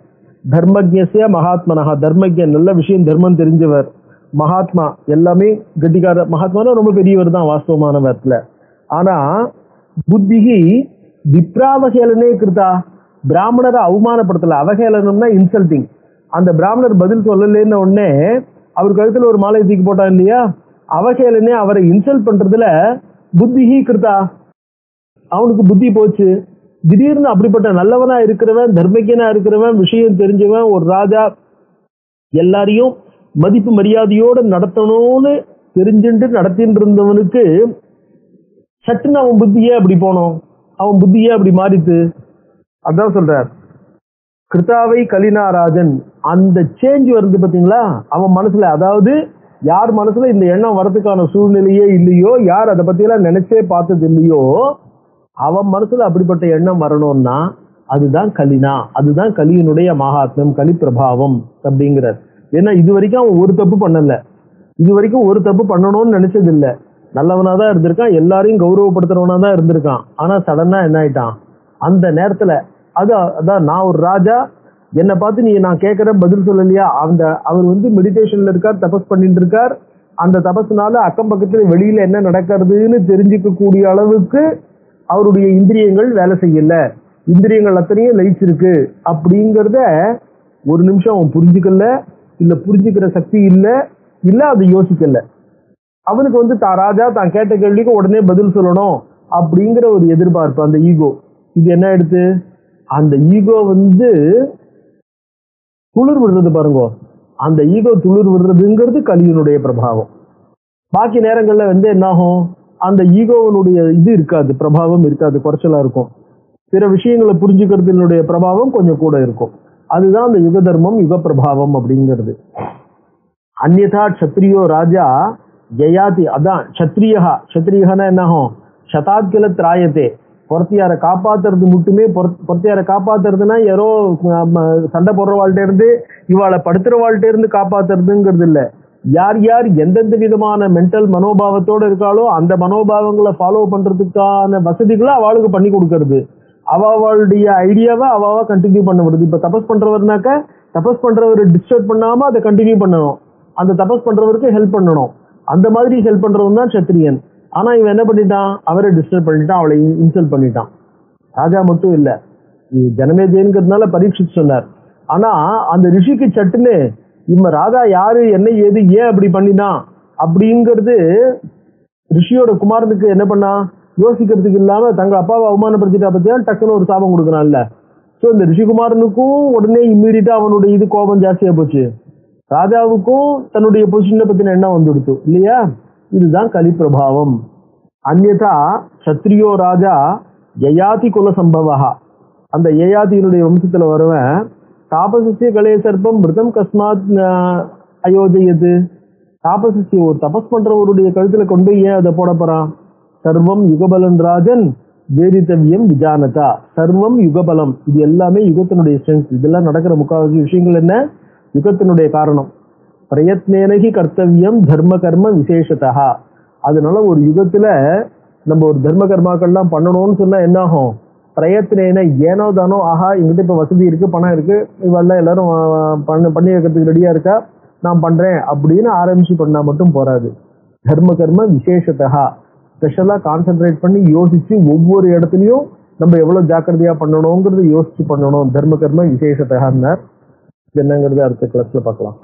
தர்மஜ்ஞஸ்ய மகாத்மனஹா, தர்மஜ்ஞன், நல்ல விஷயம் தர்மம் தெரிஞ்சவர், மகாத்மா எல்லாமே கெட்டிக்கார, மகாத்மானா ரொம்ப பெரியவர் தான் வாஸ்தவமானவர்ல. ஆனா புத்திகி விப்ராவஹேலனே கிருதா, பிராமணரை அவமானப்படுத்தல. அவஹேளனம்னா இன்சல்டிங். அந்த பிராமணர் பதில் சொல்லலன்னு உடனே அவர் கழுத்துல ஒரு மாலை தூக்கி போட்டான் இல்லையா. அவஹேளனே அவரை இன்சல்ட் பண்றதுல புத்திஹி கிருதா, அவனுக்கு புத்தி போச்சு. திடீர்னு அப்படிப்பட்ட நல்லவனா இருக்கிறவன், தர்மஜனா இருக்கிறவன், விஷயம் தெரிஞ்சவன், ஒரு ராஜா எல்லாரையும் மதிப்பு மரியாதையோட நடத்தணும்னு தெரிஞ்சுட்டு நடத்திட்டு இருந்தவனுக்கு சட்டுன்னு அவன் புத்தியே அப்படி போனோம், அவன் புத்தியே அப்படி மாறித்து. அதான் சொல்றார் கிருதாவை கலினாராஜன். அந்த சேஞ்ச் வருது பாத்தீங்களா அவன் மனசுல. அதாவது யார் மனசுல இந்த எண்ணம் வரதுக்கான சூழ்நிலையே இல்லையோ, யார் அதை பத்தி எல்லாம் நினைச்சே பார்த்தது இல்லையோ, அவன் மனசுல அப்படிப்பட்ட எண்ணம் வரணும்னா அதுதான் கலினா, அதுதான் கலியினுடைய மகாத்மியம், கலி பிரபாவம் அப்படிங்கிறார். ஏன்னா இது வரைக்கும் அவன் ஒரு தப்பு பண்ணல, இது வரைக்கும் ஒரு தப்பு பண்ணணும்னு நினைச்சது இல்லை, நல்லவனாதான் இருந்திருக்கான், எல்லாரையும் கௌரவப்படுத்துறவனா தான் இருந்திருக்கான். ஆனா சடனா என்ன ஆயிட்டான் அந்த நேரத்துல. அதான் நான் ஒரு ராஜா, என்னை பார்த்து நீ நான் கேட்கிற பதில் சொல்லலையா. அவர் வந்து மெடிடேஷன்ல இருக்கார், தபஸ் பண்ணிட்டு இருக்கார். அந்த தபஸ்னால அக்கம் பக்கத்துல வெளியில என்ன நடக்கிறதுன்னு தெரிஞ்சுக்க கூடிய அளவுக்கு அவருடைய இந்திரியங்கள் வேலை செய்யல, இந்திரியங்கள் அத்தனையும் லயிச்சிருக்கு அப்படிங்கிறத ஒரு நிமிஷம் அவன் புரிஞ்சுக்கல, இல்ல புரிஞ்சுக்கிற சக்தி இல்ல அதை யோசிக்கல. அவனுக்கு வந்து தான் ராஜா தான் கேட்ட கேள்விக்கு உடனே பதில் சொல்லணும் அப்படிங்கிற ஒரு எதிர்பார்ப்பு, அந்த ஈகோ. இது என்ன எடுத்து அந்த ஈகோ வந்து துளிர் விடுறது பாருங்க. அந்த ஈகோ துளிர் விடுறதுங்கிறது கலியினுடைய பிரபாவம். பாக்கி நேரங்கள்ல வந்து என்ன ஆகும், அந்த ஈகோவனுடைய இது இருக்காது, பிரபாவம் இருக்காது, குறைச்சலா இருக்கும். பிற விஷயங்களை புரிஞ்சுக்கிறதுனுடைய பிரபாவம் கொஞ்சம் கூட இருக்கும். அதுதான் அந்த யுக தர்மம், யுக பிரபாவம் அப்படிங்கிறது. அந்யதா க்ஷத்ரியோ ராஜா ஜெயாதி. அதான் க்ஷத்ரியஹா, க்ஷத்ரியஹனா என்ன ஆகும், சதாத்கில திராயத்தே, பொறத்தியாரை காப்பாத்துறது மட்டுமே. பொறத்தியாரை காப்பாத்துறதுன்னா யாரோ சண்டை போடுறவாள்கிட்ட இருந்து இவாளை படுத்துறவாள்கிட்ட இருந்து காப்பாத்துறதுங்கிறது இல்ல. யார் யார் எந்தெந்த விதமான மென்டல் மனோபாவத்தோட இருக்காளோ அந்த மனோபாவங்களை ஃபாலோ பண்றதுக்கான வசதிகளை அவளுக்கு பண்ணி கொடுக்கறது. அவளுடைய ஐடியாவை அவாவா கண்டினியூ பண்ண முடியுது. இப்ப தபஸ் பண்றவர்னாக்க தபஸ் பண்றவர் டிஸ்டர்ப் பண்ணாம அதை கண்டினியூ பண்ணணும், அந்த தபஸ் பண்றவருக்கு ஹெல்ப் பண்ணணும். அந்த மாதிரி ஹெல்ப் பண்றவன் தான் சத்திரியன். ஆனா இவன் என்ன பண்ணிட்டான், அவரை டிஸ்டர்ப் பண்ணிட்டான், அவளை இன்சல்ட் பண்ணிட்டான். ராஜா மட்டும் இல்ல, ஜனமேஜயன்கிறதுனால பரீட்சித்து சொன்னார். ஆனா அந்த ரிஷிக்கு சட்டுன்னு இவன் ராஜா யாரு, என்ன ஏது, ஏன் அப்படி பண்ணினா அப்படிங்கிறது ரிஷியோட குமாரனுக்கு என்ன பண்ணா யோசிக்கிறதுக்கு இல்லாம தங்க அப்பாவை அவமானப்படுத்திட்டா பத்தியா டக்குன்னு ஒரு சாபம் கொடுக்கறான்ல. சோ இந்த ரிஷிகுமாரனுக்கும் உடனே இம்மீடியட்டா அவனுடைய இது கோபம் ஜாஸ்தியா போச்சு, ராஜாவுக்கும் தன்னுடைய பொசிஷனை பத்தின எண்ணம் வந்துடுத்து இல்லையா. இதுதான் கலி பிரபாவம். அந்யதா சத்ரியோ ராஜா ஜயாதி குல சம்பவா. அந்த ஏயாதியினுடைய வம்சத்துல வருவன் தாபசிய கலே சர்ப்பம் மிருதம் கஸ்மாத் அயோஜயது. தாபசிய ஒரு தபஸ் பண்றவருடைய கழுத்துல கொண்டு ஏன் அதை போட போறான்? சர்வம் யுகபலன் ராஜன் வேதித்தவியம் விஜானதா. சர்வம் யுகபலம், இது எல்லாமே யுகத்தினுடைய ஸ்ட்ரென்த். இதெல்லாம் நடக்கிற முக்காவாசி விஷயங்கள் என்ன? யுகத்தினுடைய காரணம். பிரயத்னேனகி கர்த்தவியம் தர்ம கர்ம விசேஷத்தா. அதனால ஒரு யுகத்துல நம்ம ஒரு தர்ம கர்மாக்கள்லாம் பண்ணணும்னு சொன்னா என்ன ஆகும்? பிரயத்னேன, ஏனோ தானோ, ஆஹா எங்கிட்ட இப்ப வசதி இருக்கு, பணம் இருக்கு, இவெல்லாம் எல்லாரும் பண்ணி வைக்கிறதுக்கு ரெடியா இருக்கா, நான் பண்றேன் அப்படின்னு ஆரம்பிச்சு பண்ணா மட்டும் போறாது. தர்ம கர்ம விசேஷத்தா, ஸ்பெஷலா கான்சென்ட்ரேட் பண்ணி யோசிச்சு ஒவ்வொரு இடத்துலயும் நம்ம எவ்வளவு ஜாக்கிரதையா பண்ணணுங்கிறது யோசிச்சு பண்ணணும். தர்ம கர்ம விசேஷத்தா என்னங்கிறது அடுத்த கிளாஸ்ல பார்க்கலாம்.